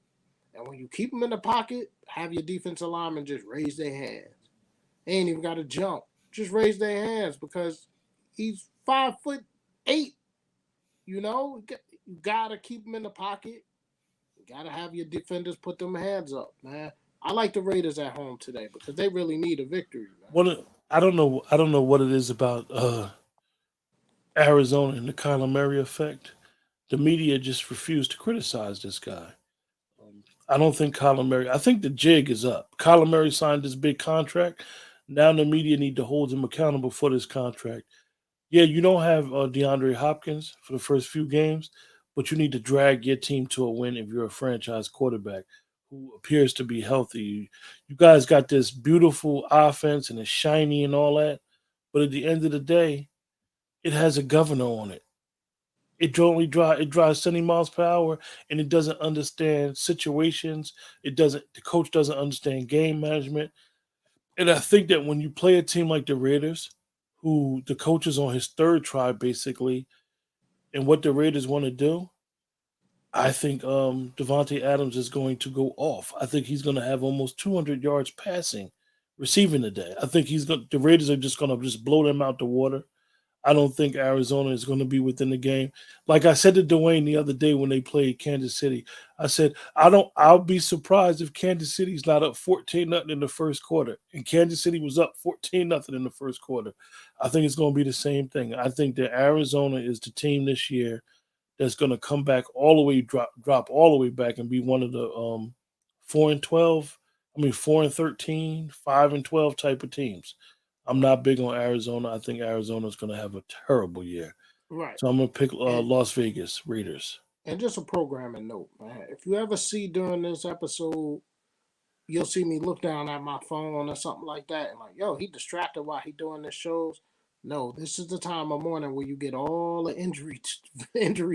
and when you keep him in the pocket, have your defensive linemen just raise their hands. They ain't even got to jump. Just raise their hands because he's 5'8". You know, you gotta keep him in the pocket. You gotta have your defenders put them hands up, man. I like the Raiders at home today because they really need a victory, man. I don't know. I don't know what it is about Arizona and the Kyler Murray effect. The media just refused to criticize this guy. I don't think Kyler Murray. I think the jig is up. Kyler Murray signed this big contract. Now the media need to hold him accountable for this contract. Yeah, you don't have DeAndre Hopkins for the first few games, but you need to drag your team to a win if you're a franchise quarterback who appears to be healthy. You guys got this beautiful offense and it's shiny and all that, but at the end of the day, it has a governor on it. It drives 70 miles per hour and it doesn't understand situations. It doesn't the coach doesn't understand game management. And I think that when you play a team like the Raiders, who the coach is on his third try basically, and what the Raiders want to do, I think Devontae Adams is going to go off. I think he's going to have almost 200 yards passing, receiving today. I think the Raiders are just going to just blow them out the water. I don't think Arizona is going to be within the game. Like I said to Dwayne the other day when they played Kansas City, I said I'll be surprised if Kansas City's not up 14-0 in the first quarter. And Kansas City was up 14-0 in the first quarter. I think it's going to be the same thing. I think that Arizona is the team this year that's going to come back all the way drop all the way back and be one of the 4-12, 4-13, 5-12 type of teams. I'm not big on Arizona. I think Arizona's going to have a terrible year. Right. So I'm going to pick And Las Vegas Raiders. and just a programming note, man. If you ever see during this episode, you'll see me look down at my phone or something like that, and like, yo, he distracted while he doing this shows. No, this is the time of morning where you get all the injury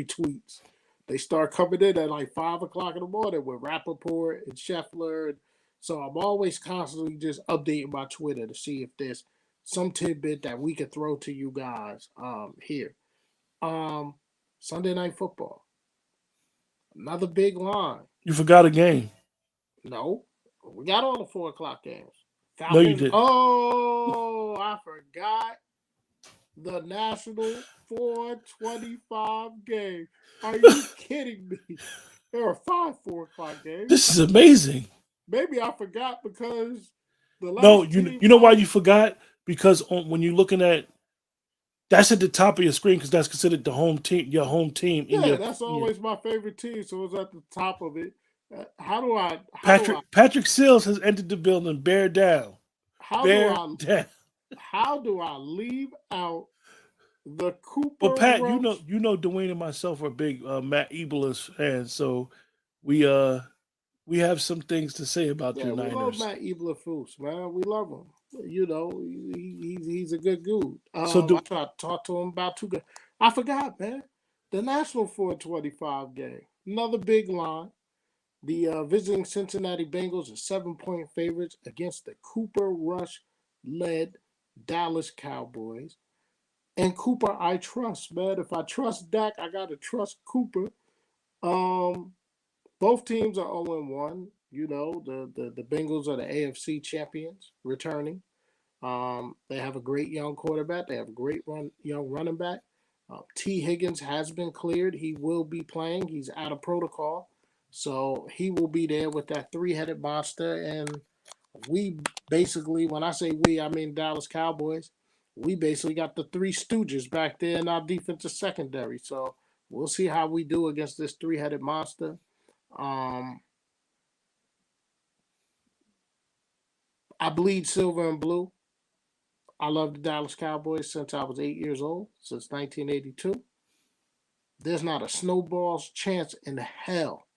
tweets. They start coming in at like 5 o'clock in the morning with Rappaport and Scheffler. So I'm always constantly just updating my Twitter to see if there's some tidbit that we could throw to you guys here. Um, Sunday night football, another big line. You forgot a game. No, we got all the 4 o'clock games. No, you Falcons. didn't. Oh, I forgot the National 425 game. Are you kidding me? There are 5 4 o'clock games. This is amazing. Maybe I forgot because the No, last team you know why played. you forgot? Because when you're looking at that's at the top of your screen because that's considered the home team, your home team in Yeah, your, that's your always my favorite team, so it's at the top of it. How do I? How do I? Patrick Seals has entered the building. Bear down. How do Bear I? down. How do I leave out the Well, Cooper Pat, Rush? you know, Dwayne and myself are big Matt Eberflus fans, so we uh we have some things to say about the Yeah, we love Niners. Matt Eberflus, man. We love him. You know, he's a good dude. So I do tried to talk to him about two. I forgot, man. The National 425 game, another big line. The visiting Cincinnati Bengals are 7 point favorites against the Cooper Rush led Dallas Cowboys. And Cooper, I trust, man. If I trust Dak, I gotta trust Cooper. Um, both teams are 0-1. You know, the Bengals are the AFC champions returning. They have a great young quarterback. They have a great young running back. T. Higgins has been cleared. He will be playing. He's out of protocol. So he will be there with that three-headed monster. And we basically, when I say we, I mean Dallas Cowboys. We basically got the three stooges back there in our defensive secondary. So we'll see how we do against this three-headed monster. Um, I bleed silver and blue. I love the Dallas Cowboys since I was 8 years old, since 1982. There's not a snowball's chance in hell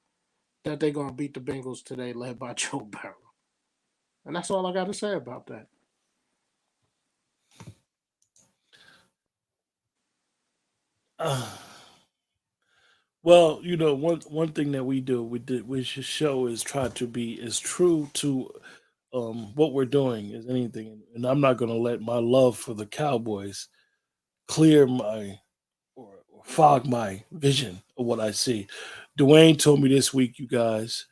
that they're going to beat the Bengals today, led by Joe Burrow. And that's all I got to say about that. uh, Well, one thing that we should show is try to be as true to what we're doing as anything, and I'm not going to let my love for the Cowboys clear my or fog my vision of what I see. Dwayne told me this week, you guys,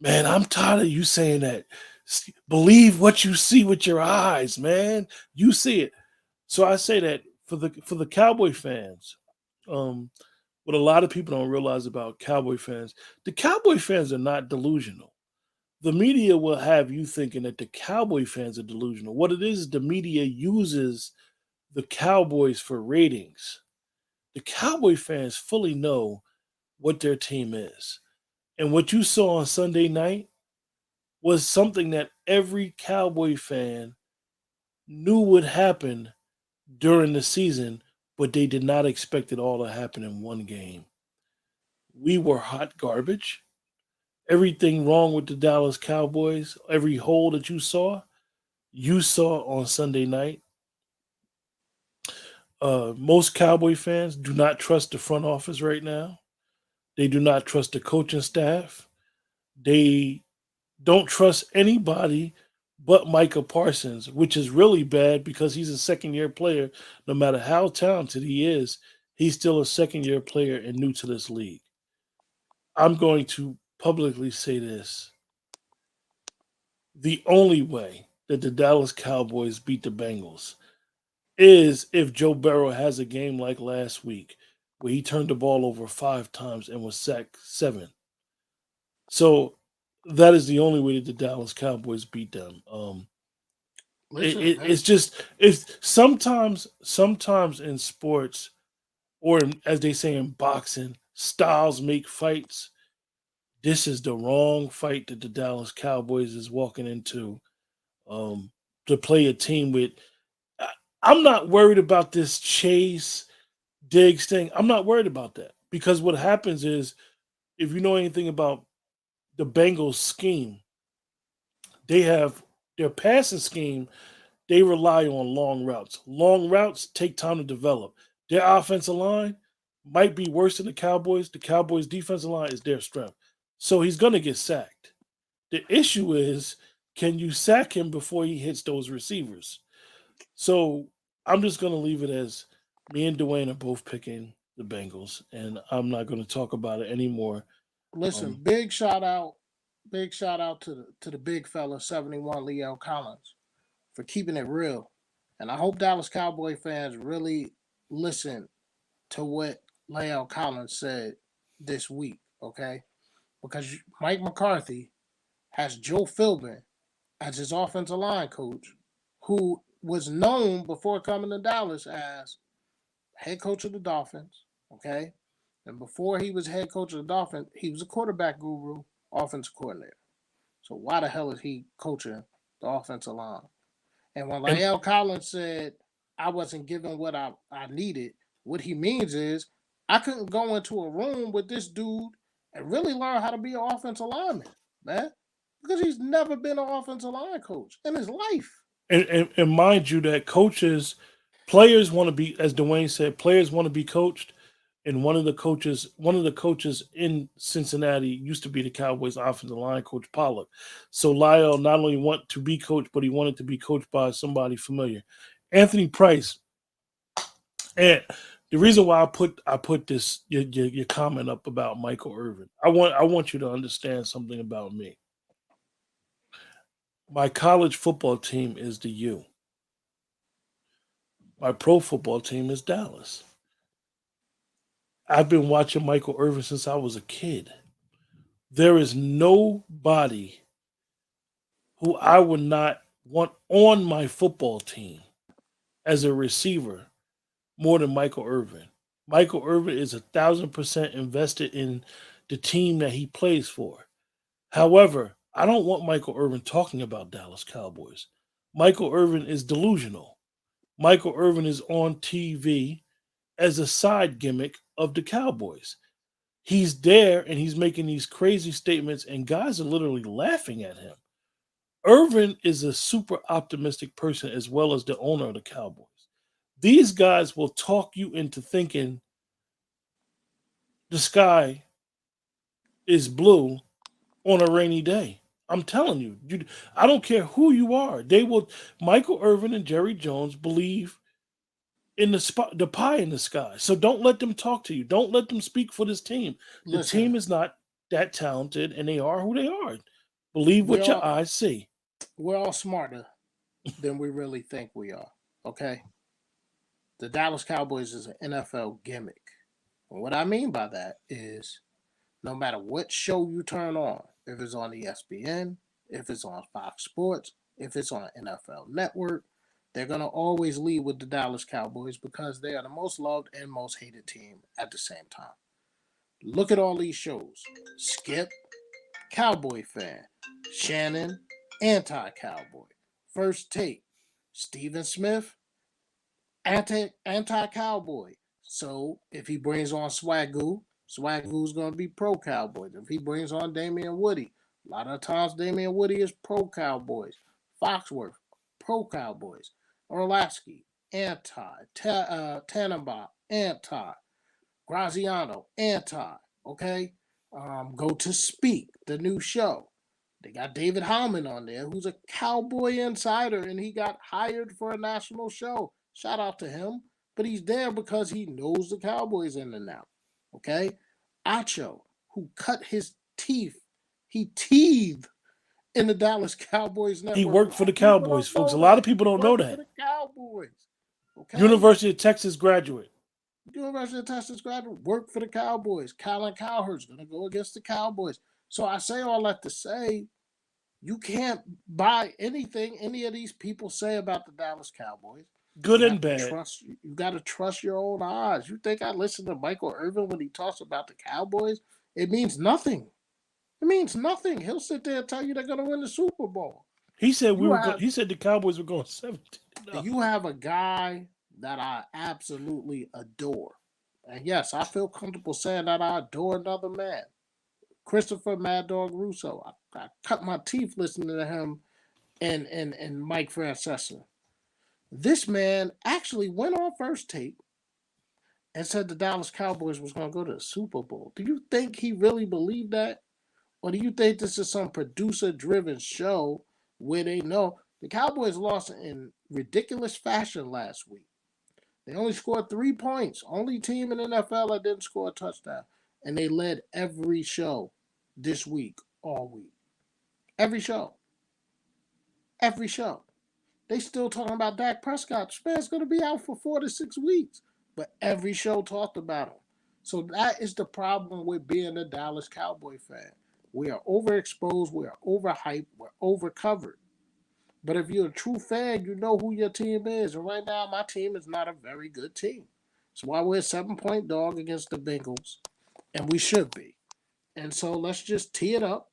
man, I'm tired of you saying that. Believe what you see with your eyes, man. You see it. So I say that for the Cowboy fans. Um, what a lot of people don't realize about Cowboy fans, the Cowboy fans are not delusional. The media will have you thinking that the Cowboy fans are delusional. What it is, the media uses the Cowboys for ratings. The Cowboy fans fully know what their team is. And what you saw on Sunday night was something that every Cowboy fan knew would happen during the season, but they did not expect it all to happen in one game. We were hot garbage. Everything wrong with the Dallas Cowboys, every hole that you saw on Sunday night. Most Cowboy fans do not trust the front office right now. They do not trust the coaching staff. They don't trust anybody but Micah Parsons, which is really bad because he's a second year player. No matter how talented he is, he's still a second year player and new to this league. I'm going to publicly say this: the only way that the Dallas Cowboys beat the Bengals is if Joe Burrow has a game like last week where he turned the ball over 5 times and was sacked 7. So that is the only way that the Dallas Cowboys beat them. Listen, It's just it's sometimes in sports or as they say in boxing, styles make fights. This is the wrong fight that the Dallas Cowboys is walking into um, to play a team with. I- I'm not worried about this Chase Diggs thing. I'm not worried about that because what happens is if you know anything about the Bengals scheme, they have their passing scheme. They rely on long routes. Long routes take time to develop. Their offensive line might be worse than the Cowboys. The Cowboys' defensive line is their strength. So he's going to get sacked. The issue is, can you sack him before he hits those receivers? So I'm just going to leave it as me and Dwayne are both picking the Bengals, and I'm not going to talk about it anymore. listen. Um, Big shout out to the big fella 71 Leo Collins for keeping it real, and I hope Dallas Cowboy fans really listen to what Leo Collins said this week. Okay, because Mike McCarthy has Joe Philbin as his offensive line coach, who was known before coming to Dallas as head coach of the Dolphins. Okay. And before he was head coach of the Dolphins, he was a quarterback guru, offensive coordinator. So why the hell is he coaching the offensive line? And when and Lael Collins said I wasn't given what I needed, what he means is I couldn't go into a room with this dude and really learn how to be an offensive lineman, man. Because he's never been an offensive line coach in his life. and mind you that players want to be, as Dwayne said, players want to be coached. And one of the coaches in Cincinnati used to be the Cowboys offensive line coach Pollock. So Lyle not only want to be coached, but he wanted to be coached by somebody familiar. Anthony Price. And the reason why I put this your comment up about Michael Irvin, I want you to understand something about me. My college football team is the U. My pro football team is Dallas. I've been watching Michael Irvin since I was a kid. There is nobody who I would not want on my football team as a receiver more than Michael Irvin. Michael Irvin is 1,000% invested in the team that he plays for. However, I don't want Michael Irvin talking about Dallas Cowboys. Michael Irvin is delusional. Michael Irvin is on TV as a side gimmick of the Cowboys. He's there and he's making these crazy statements, and guys are literally laughing at him. Irvin is a super optimistic person as well as the owner of the Cowboys. These guys will talk you into thinking the sky is blue on a rainy day. I'm telling you, I don't care who you are. They will. Michael Irvin and Jerry Jones believe in the pie in the sky. So don't let them talk to you. Don't let them speak for this team. The Listen, team is not that talented, and they are who they are. Believe we what your all eyes see. we're all smarter than we really think we are. Okay, the Dallas Cowboys is an NFL gimmick. And what I mean by that is no matter what show you turn on, if it's on ESPN, if it's on Fox Sports, if it's on NFL Network, they're going to always lead with the Dallas Cowboys because they are the most loved and most hated team at the same time. Look at all these shows. Skip, Cowboy fan. Shannon, anti-Cowboy. First Take, Stephen Smith, anti cowboy. So if he brings on Swagoo, Swagoo's gonna be pro Cowboys. If he brings on Damian Woody, a lot of times Damian Woody is pro Cowboys. Foxworth, pro Cowboys. Orlasky, anti. Tannenbaum, anti. Graziano, anti. Okay? Go to Speak, the new show. They got David Howman on there, who's a cowboy insider, and he got hired for a national show. Shout out to him. But he's there because he knows the Cowboys in and out. Okay? Acho, who cut his teeth, he teethed in the Dallas Cowboys He network. A worked lot for the of people Cowboys, don't folks. A know lot of that. people He don't know worked for that. the Cowboys. Okay? University of Texas graduate. University of Texas graduate, worked for the Cowboys. Colin Cowherd's going to go against the Cowboys. So I say all that to say you can't buy anything any of these people say about the Dallas Cowboys. Good You and got to bad. trust. You got to trust your own eyes. You think I listen to Michael Irvin when he talks about the Cowboys? It means nothing. It means nothing. He'll sit there and tell you they're going to win the Super Bowl. He said we You were. Go- have he said the Cowboys were going 17-0. you have a guy that I absolutely adore, and yes, I feel comfortable saying that I adore another man, Christopher Mad Dog Russo. I cut my teeth listening to him and Mike Francesa. This man actually went on First Take and said the Dallas Cowboys was going to go to the Super Bowl. Do you think he really believed that? Or do you think this is some producer driven show where they know the Cowboys lost in ridiculous fashion last week? They only scored 3 points. Only team in the NFL that didn't score a touchdown. And they led every show this week, all week. Every show. Every show. They still talking about Dak Prescott. This man's going to be out for 4 to 6 weeks. But every show talked about him. So that is the problem with being a Dallas Cowboy fan. We are overexposed. We are overhyped. We're overcovered. But if you're a true fan, you know who your team is. And right now, my team is not a very good team. That's why we're a 7 point dog against the Bengals. And we should be. And so let's just tee it up.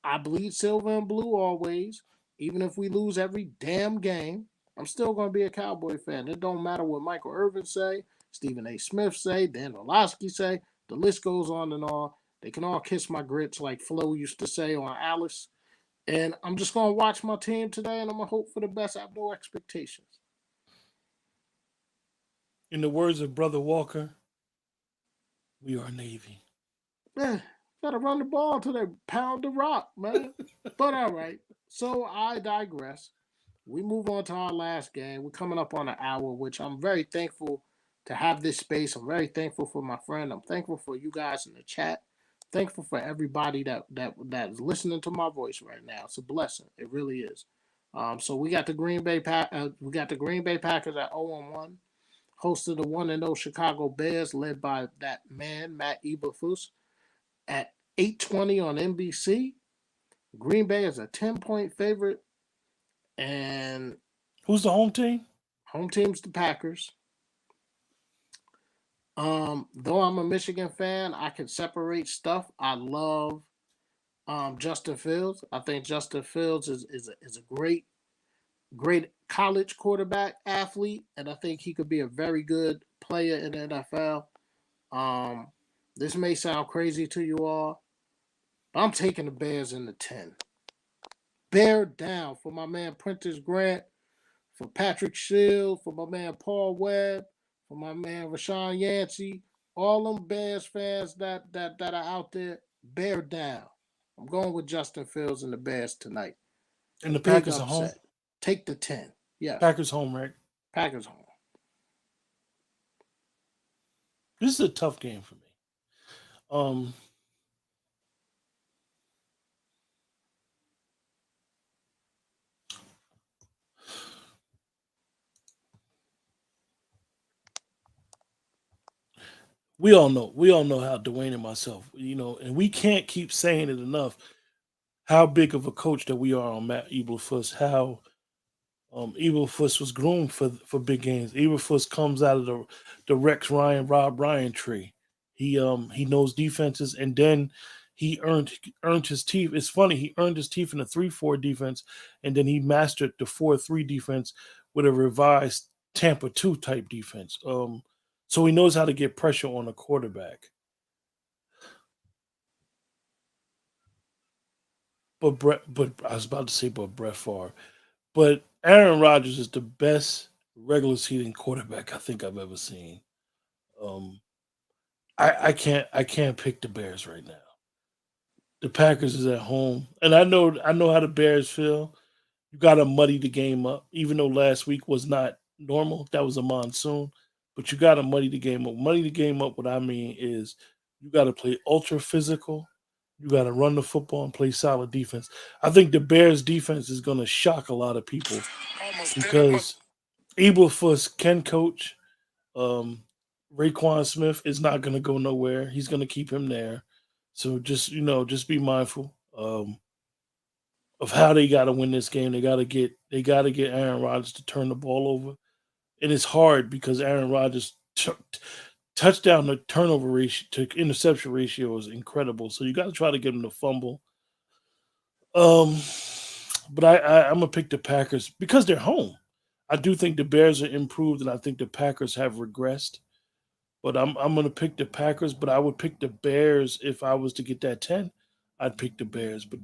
I bleed silver and blue always. Even if we lose every damn game, I'm still going to be a Cowboy fan. It don't matter what Michael Irvin say, Stephen A. Smith say, Dan Orlovsky say. The list goes on and on. They can all kiss my grits like Flo used to say on Alice. And I'm just going to watch my team today, and I'm going to hope for the best. I have no expectations. In the words of Brother Walker, we are Navy. Man, gotta run the ball till they pound the rock, man. But all right. So I digress. We move on to our last game. We're coming up on an hour, which I'm very thankful to have this space. I'm very thankful for my friend. I'm thankful for you guys in the chat. Thankful for everybody that's listening to my voice right now. It's a blessing. It really is. So we got the Green Bay Packers at 0-1, hosted the 1-0 Chicago Bears, led by that man Matt Eberflus at 8:20 on NBC. Green Bay is a 10-point favorite, and Who's the home team? home team's the Packers. Though I'm a Michigan fan, I can separate stuff. I love Justin Fields. I think Justin Fields is a great college quarterback athlete, and I think he could be a very good player in the NFL. Um, this may sound crazy to you all, but I'm taking the Bears in the 10. Bear down for my man Prentice Grant, for Patrick Shield, for my man Paul Webb, for my man Rashawn Yancey. all them Bears fans that are out there, bear down. I'm going with Justin Fields and the Bears tonight. And A the big Packers are home. upset. Take the 10. Yes. Packers home, right? Packers home. This is a tough game for me. Um, we all know how Dwayne and myself, and we can't keep saying it enough. How big of a coach that we are on Matt Eberflus. How Eberflus was groomed for big games. Eberflus comes out of the Rex Ryan, Rob Ryan tree. He knows defenses, and then he earned his teeth. It's funny, he earned his teeth in a 3-4 defense, and then he mastered the 4-3 defense with a revised Tampa 2 type defense. So he knows how to get pressure on a quarterback. But I was about to say, but Brett Favre. But Aaron Rodgers is the best regular season quarterback I think I've ever seen. Um, I can't pick the Bears right now. The Packers is at home, and I know how the Bears feel. You got to muddy the game up, even though last week was not normal. That was a monsoon, but you got to muddy the game up. Muddy the game up. What I mean is, you got to play ultra physical. You got to run the football and play solid defense. I think the Bears defense is going to shock a lot of people Almost did it. because Eberflus can coach. Um, Raekwon Smith is not going to go nowhere. He's going to keep him there. So just be mindful of how they got to win this game. They got to get Aaron Rodgers to turn the ball over, and it's hard because Aaron Rodgers touchdown to turnover ratio to interception ratio is incredible. So you got to try to get him to fumble. Um, but I'm gonna pick the Packers because they're home. I do think the Bears are improved, and I think the Packers have regressed. But I'm gonna pick the Packers, but I would pick the Bears if I was to get that 10. I'd pick the Bears. But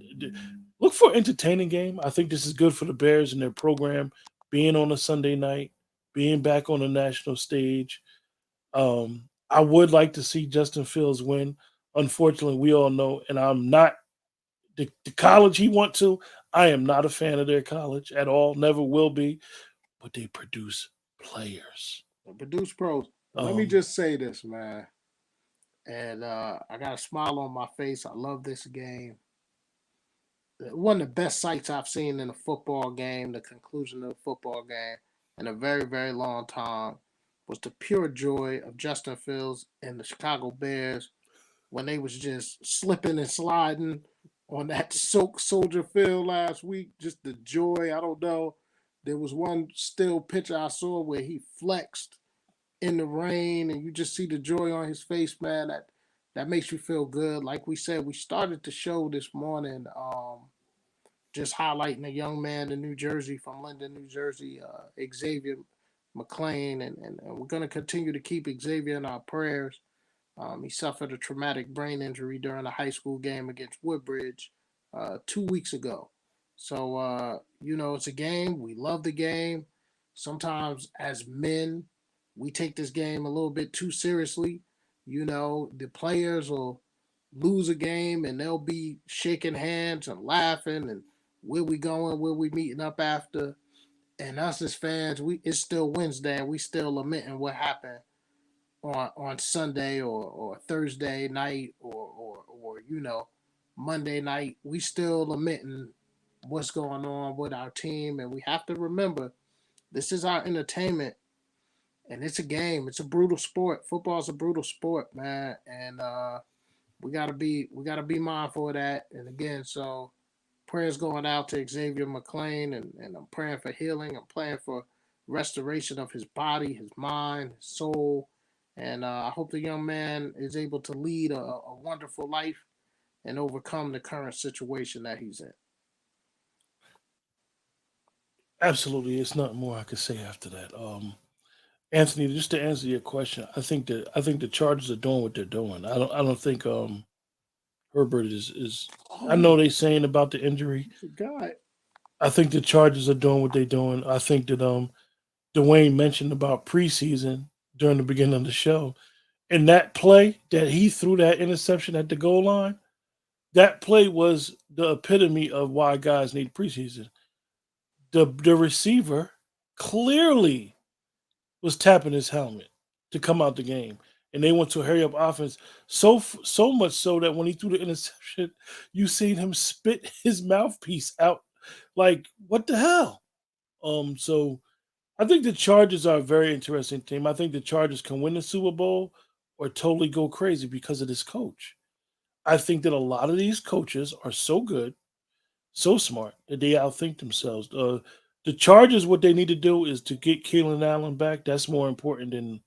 look for an entertaining game. I think this is good for the Bears and their program, being on a Sunday night, being back on the national stage. I would like to see Justin Fields win. Unfortunately, we all know, and I'm not the college he went to. I am not a fan of their college at all. Never will be. But they produce players. Produce pros. But let me Um, just say this, man. And I got a smile on my face. I love this game. One of the best sights I've seen in a football game, the conclusion of a football game, in a very, very long time, was the pure joy of Justin Fields and the Chicago Bears when they was just slipping and sliding on that soak soldier field last week. Just the joy. I don't know. There was one still picture I saw where he flexed in the rain, and you just see the joy on his face, man. That makes you feel good. Like we said, we started the show this morning, just highlighting a young man in New Jersey from Linden, New Jersey, Xavier McLean, and we're going to continue to keep Xavier in our prayers. He suffered a traumatic brain injury during a high school game against Woodbridge 2 weeks ago. So, it's a game. We love the game. Sometimes, as men, we take this game a little bit too seriously. The players will lose a game and they'll be shaking hands and laughing and where we going, where we meeting up after. And us as fans, it's still Wednesday and we still lamenting what happened on Sunday or Thursday night or Monday night. We still lamenting what's going on with our team, and we have to remember this is our entertainment, and it's a game. It's a brutal sport. Football's a brutal sport, man, and we gotta be mindful of that. And again, so prayers going out to Xavier McLean, and I'm praying for healing. I'm praying for restoration of his body, his mind, his soul. And I hope the young man is able to lead a wonderful life and overcome the current situation that he's in. Absolutely, it's nothing more I could say after that. Anthony, just to answer your question, I think the Chargers are doing what they're doing. I don't think Herbert is. I know Oh, they saying about the injury. I forgot. I think the Chargers are doing what they're doing. I think that Dwayne mentioned about preseason during the beginning of the show. And that play that he threw that interception at the goal line, that play was the epitome of why guys need preseason. The receiver clearly was tapping his helmet to come out the game, and they went to a hurry up offense. So much so that when he threw the interception, you seen him spit his mouthpiece out. Like what the hell? So I think the Chargers are a very interesting team. I think the Chargers can win the Super Bowl or totally go crazy because of this coach. I think that a lot of these coaches are so good, so smart that they outthink themselves. The Chargers, what they need to do is to get Keelan Allen back. That's more important than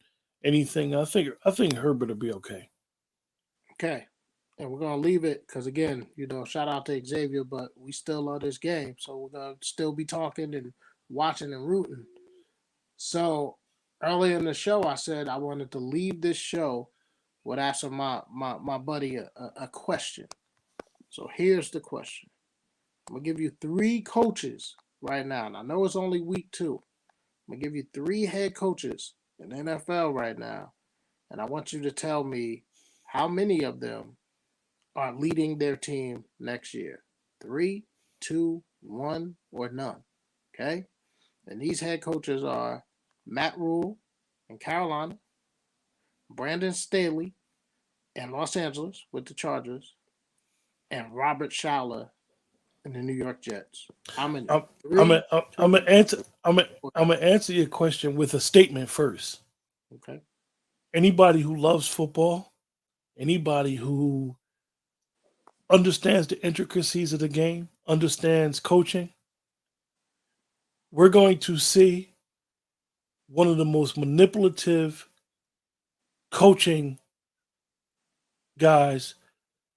anything. I think Herbert will be okay. Okay. And we're gonna leave it because again, shout out to Xavier, but we still love this game, so we're gonna still be talking and watching and rooting. So earlier in the show, I said I wanted to leave this show with asking my buddy a question. So here's the question. I'm gonna give you three coaches right now, and I know it's only week two. I'm gonna give you three head coaches in the NFL right now, and I want you to tell me how many of them are leading their team next year. Three, two, one, or none. Okay? And these head coaches are Matt Rule in Carolina, Brandon Staley in Los Angeles with the Chargers, and Robert Schauer in the New York Jets. How many? I'm I'm Three, gonna I'm two, gonna answer I'm gonna or I'm none. gonna answer your question with a statement first. Okay. Anybody who loves football, anybody who understands the intricacies of the game, understands coaching, we're going to see one of the most manipulative coaching guys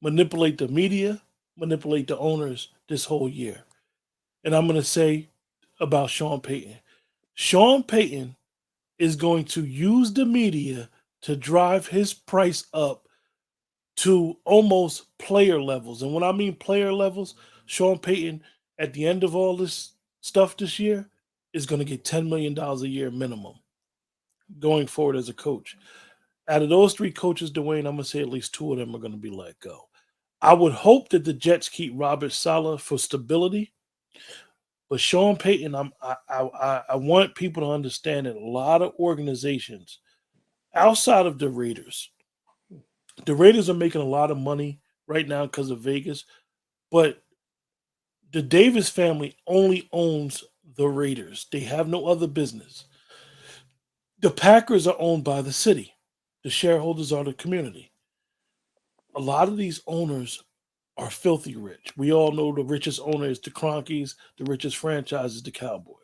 manipulate the media, manipulate the owners this whole year. And I'm going to say about Sean Payton. Sean Payton is going to use the media to drive his price up to almost player levels. And when I mean player levels, Sean Payton, at the end of all this stuff this year, is going to get $10 million a year minimum going forward as a coach. Out of those three coaches, Dwayne, I'm going to say at least two of them are going to be let go. I would hope that the Jets keep Robert Saleh for stability, but Sean Payton, I want people to understand that a lot of organizations outside of the Raiders are making a lot of money right now because of Vegas, but the Davis family only owns the Raiders. They have no other business. The Packers are owned by the city. The shareholders are the community. A lot of these owners are filthy rich. We all know the richest owner is the Cronkies, the richest franchise is the Cowboys.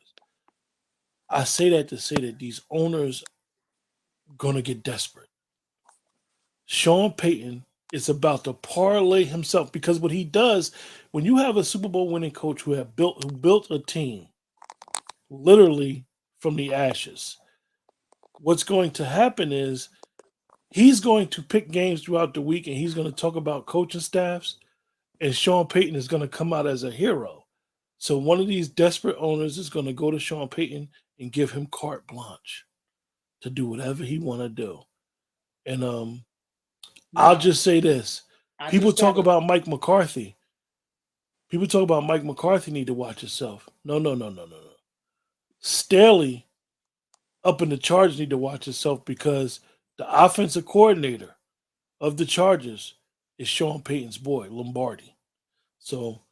I say that to say that these owners gonna get desperate. Sean Payton is about to parlay himself because what he does when you have a Super Bowl winning coach who built a team literally from the ashes, what's going to happen is he's going to pick games throughout the week and he's going to talk about coaching staffs, and Sean Payton is going to come out as a hero. So one of these desperate owners is going to go to Sean Payton and give him carte blanche to do whatever he want to do. And I'll Now, just say this: I people just talk got it. about Mike McCarthy. People talk about Mike McCarthy need to watch himself. No, no, no, no, no, no. Staley up in the Chargers need to watch himself because the offensive coordinator of the Chargers is Sean Payton's boy, Lombardi. So,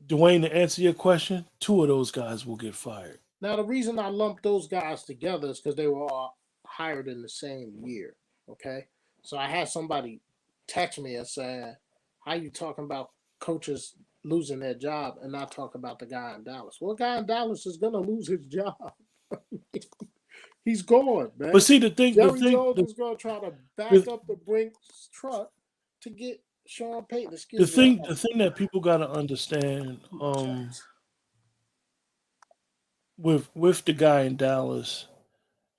Dwayne, to answer your question, two of those guys will get fired. Now, the reason I lumped those guys together is because they were all hired in the same year. Okay, so I had somebody text me and say, "How you talking about coaches losing their job and not talk about the guy in Dallas?" Well, the guy in Dallas is gonna lose his job. He's gone, But man. see, the thing, the Jerry thing, Jones is gonna try to back the, up the Brinks truck to get Sean Payton. the Excuse me, I thing, got the thing that people got to understand, a text. with the guy in Dallas,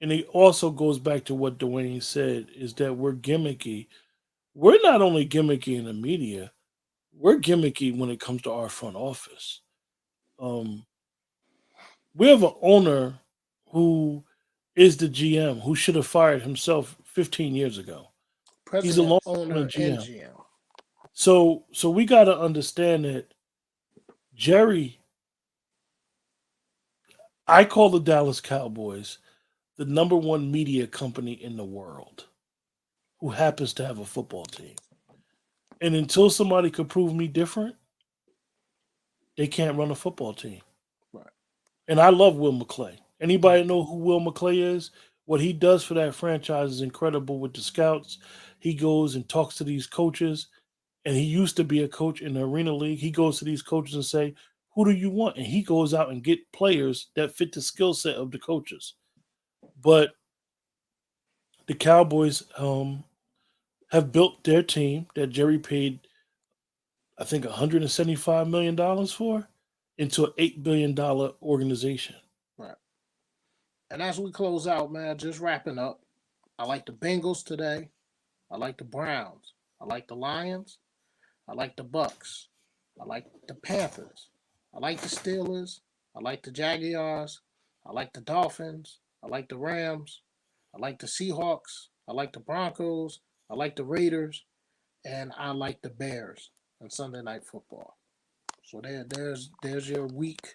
and it also goes back to what Dwayne said, is that we're gimmicky. We're not only gimmicky in the media, we're gimmicky when it comes to our front office. Um, we have an owner who is the GM who should have fired himself 15 years ago. He's a President, long time owner, and GM. GM. So we got to understand that Jerry, I call the Dallas Cowboys the number one media company in the world who happens to have a football team. And until somebody could prove me different, they can't run a football team. Right. And I love Will McClay. Mm. Anybody know who Will McClay is? What he does for that franchise is incredible with the scouts. He goes and talks to these coaches, and he used to be a coach in the Arena League. He goes to these coaches and say, "Who do you want?" And he goes out and get players that fit the skill set of the coaches. But the Cowboys have built their team that Jerry paid, I think, $175 million for into an $8 billion organization. Right. And as we close out, man, just wrapping up, I like the Bengals today. I like the Browns. I like the Lions. I like the Bucks. I like the Panthers. I like the Steelers. I like the Jaguars. I like the Dolphins. I like the Rams. I like the Seahawks. I like the Broncos. I like the Raiders. And I like the Bears on Sunday Night Football. So there's your week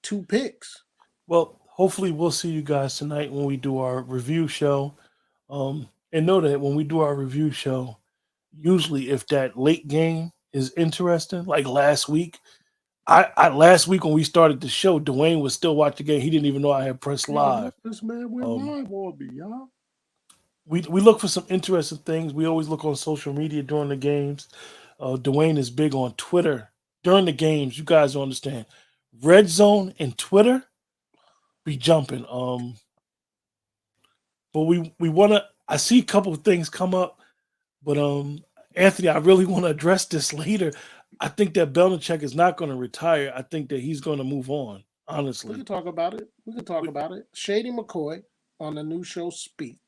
two picks. Well, hopefully we'll see you guys tonight when we do our review show. And know that when we do our review show, usually if that late game is interesting, like last week, I last week when we started the show, Dwayne was still watching the game. He didn't even know I had pressed Y'all live. know this man went Um, live on me, y'all. we look for some interesting things. We always look on social media during the games. Dwayne is big on Twitter during the games. You guys don't understand. Red Zone and Twitter be jumping. But we want to. I see a couple of things come up, but Anthony, I really want to address this later. I think that Belichick is not going to retire. I think that he's going to move on. We Honestly, can talk about it. We can talk we, about it. Shady McCoy on the new show Speak.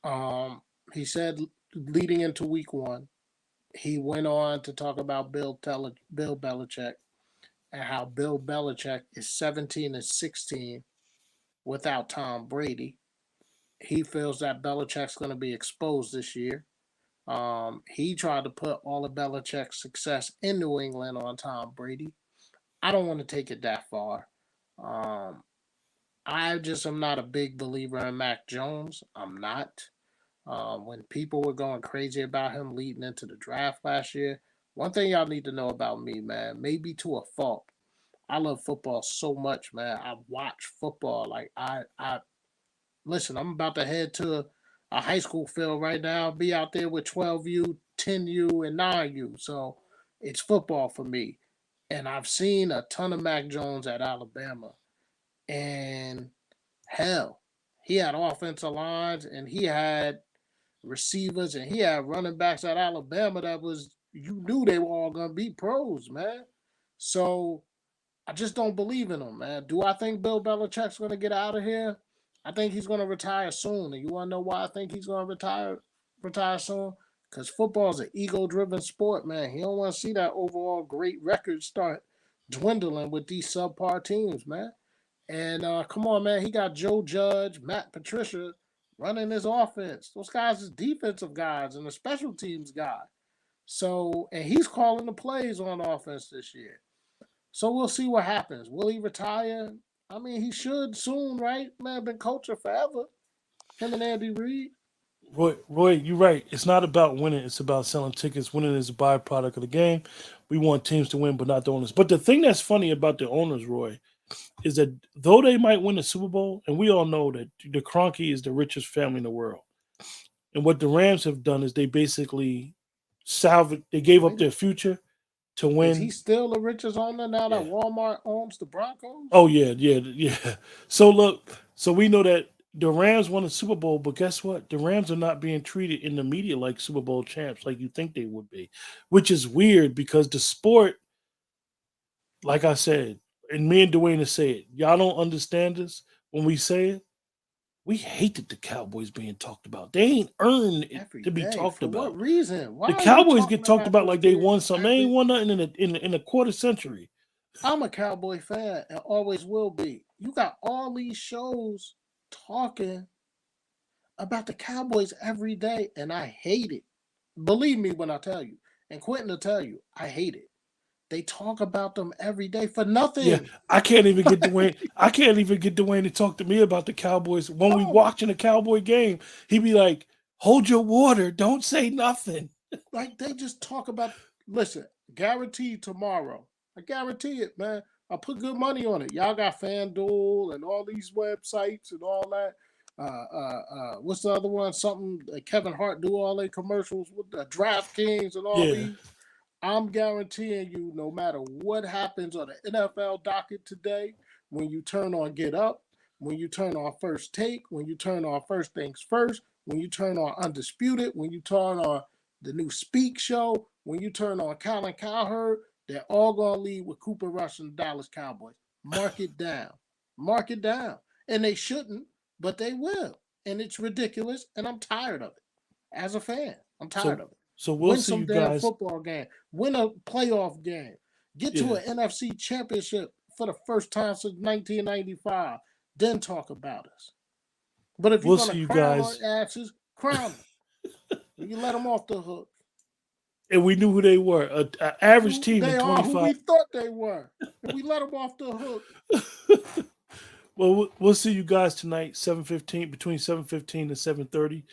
Um, he said leading into week one, he went on to talk about Bill Belichick and how Bill Belichick is 17-16 without Tom Brady. He feels that Belichick's going to be exposed this year. He tried to put all of Belichick's success in New England on Tom Brady. I don't want to take it that far. Um, I just am not a big believer in Mac Jones. I'm not. When people were going crazy about him leading into the draft last year, one thing y'all need to know about me, man, maybe to a fault. I love football so much, man. I watch football. Like I listen. I'm about to head to a high school field right now. Be out there with 12U, 10U, and 9U. So it's football for me. And I've seen a ton of Mac Jones at Alabama. And hell, he had offensive lines and he had receivers and he had running backs at Alabama that was you knew they were all gonna be pros, man. So I just don't believe in him, man. Do I think Bill Belichick's gonna get out of here? I think he's gonna retire soon. And you wanna know why I think he's gonna retire soon? Because football is an ego-driven sport, man. He don't want to see that overall great record start dwindling with these subpar teams, man. And come on, man, he got Joe Judge, Matt Patricia running his offense. Those guys are defensive guys and the special teams guy. So, and he's calling the plays on offense this year. So we'll see what happens. Will he retire? I mean, he should soon, right? Man, been coaching forever. Him and Andy Reid. Roy, you're right. It's not about winning. It's about selling tickets. Winning is a byproduct of the game. We want teams to win, but not the owners. But the thing that's funny about the owners, Roy, is that though they might win the Super Bowl, and we all know that the Kroenke is the richest family in the world, and what the Rams have done is they basically salvaged. They gave up Wait, their future to is he win. still the richest owner now that Yeah. Walmart owns the Broncos? Oh yeah. So look, so we know that the Rams won the Super Bowl, but guess what? The Rams are not being treated in the media like Super Bowl champs, like you think they would be, which is weird because the sport, like I said, and me and Dwayne say it, y'all don't understand this when we say it. We hated the Cowboys being talked about. They ain't earned it Every to be day. talked For what about. reason? Why The are you Cowboys get talking talked about about this like they team won something. They ain't every won nothing in a quarter century. I'm a Cowboy fan and always will be. You got all these shows talking about the Cowboys every day, and I hate it. Believe me when I tell you, and Quentin will tell you, I hate it. They talk about them every day for Yeah, nothing. I can't even get Dwayne. I can't even get Dwayne to talk to me about the Cowboys. When we Oh, watching a Cowboy game, he be like, "Hold your water. Don't say nothing." like they just talk about. Listen, guaranteed tomorrow. I guarantee it, man. I put good money on it. Y'all got FanDuel and all these websites and all that. What's the other one? Something Kevin Hart do all their commercials with the DraftKings and all Yeah. these. I'm guaranteeing you, no matter what happens on the NFL docket today, when you turn on Get Up, when you turn on First Take, when you turn on First Things First, when you turn on Undisputed, when you turn on the new Speak Show, when you turn on Colin Cowherd, they're all going to lead with Cooper Rush and the Dallas Cowboys. Mark it down. Mark it down. And they shouldn't, but they will. And it's ridiculous, and I'm tired of it. As a fan, I'm tired So of it. so we'll Win see some you damn guys. football game. Win a playoff game. Get to Yeah, an NFC championship for the first time since 1995. Then talk about us. But if you're we'll going to see you crown our guys. asses, crown them. You let them off the hook. And we knew who they were. A average team in They are who 25. we thought they were. And we let them off the hook. Well, we'll see you guys tonight, 7:15, between 7:15 and 7:30.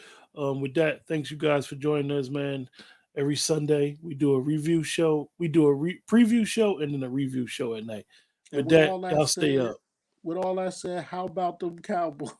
With that, thanks you guys for joining us, man. Every Sunday we do a review show. We do a preview show and then a review show at night. And With that, y'all stay up. with all that said, how about them Cowboys?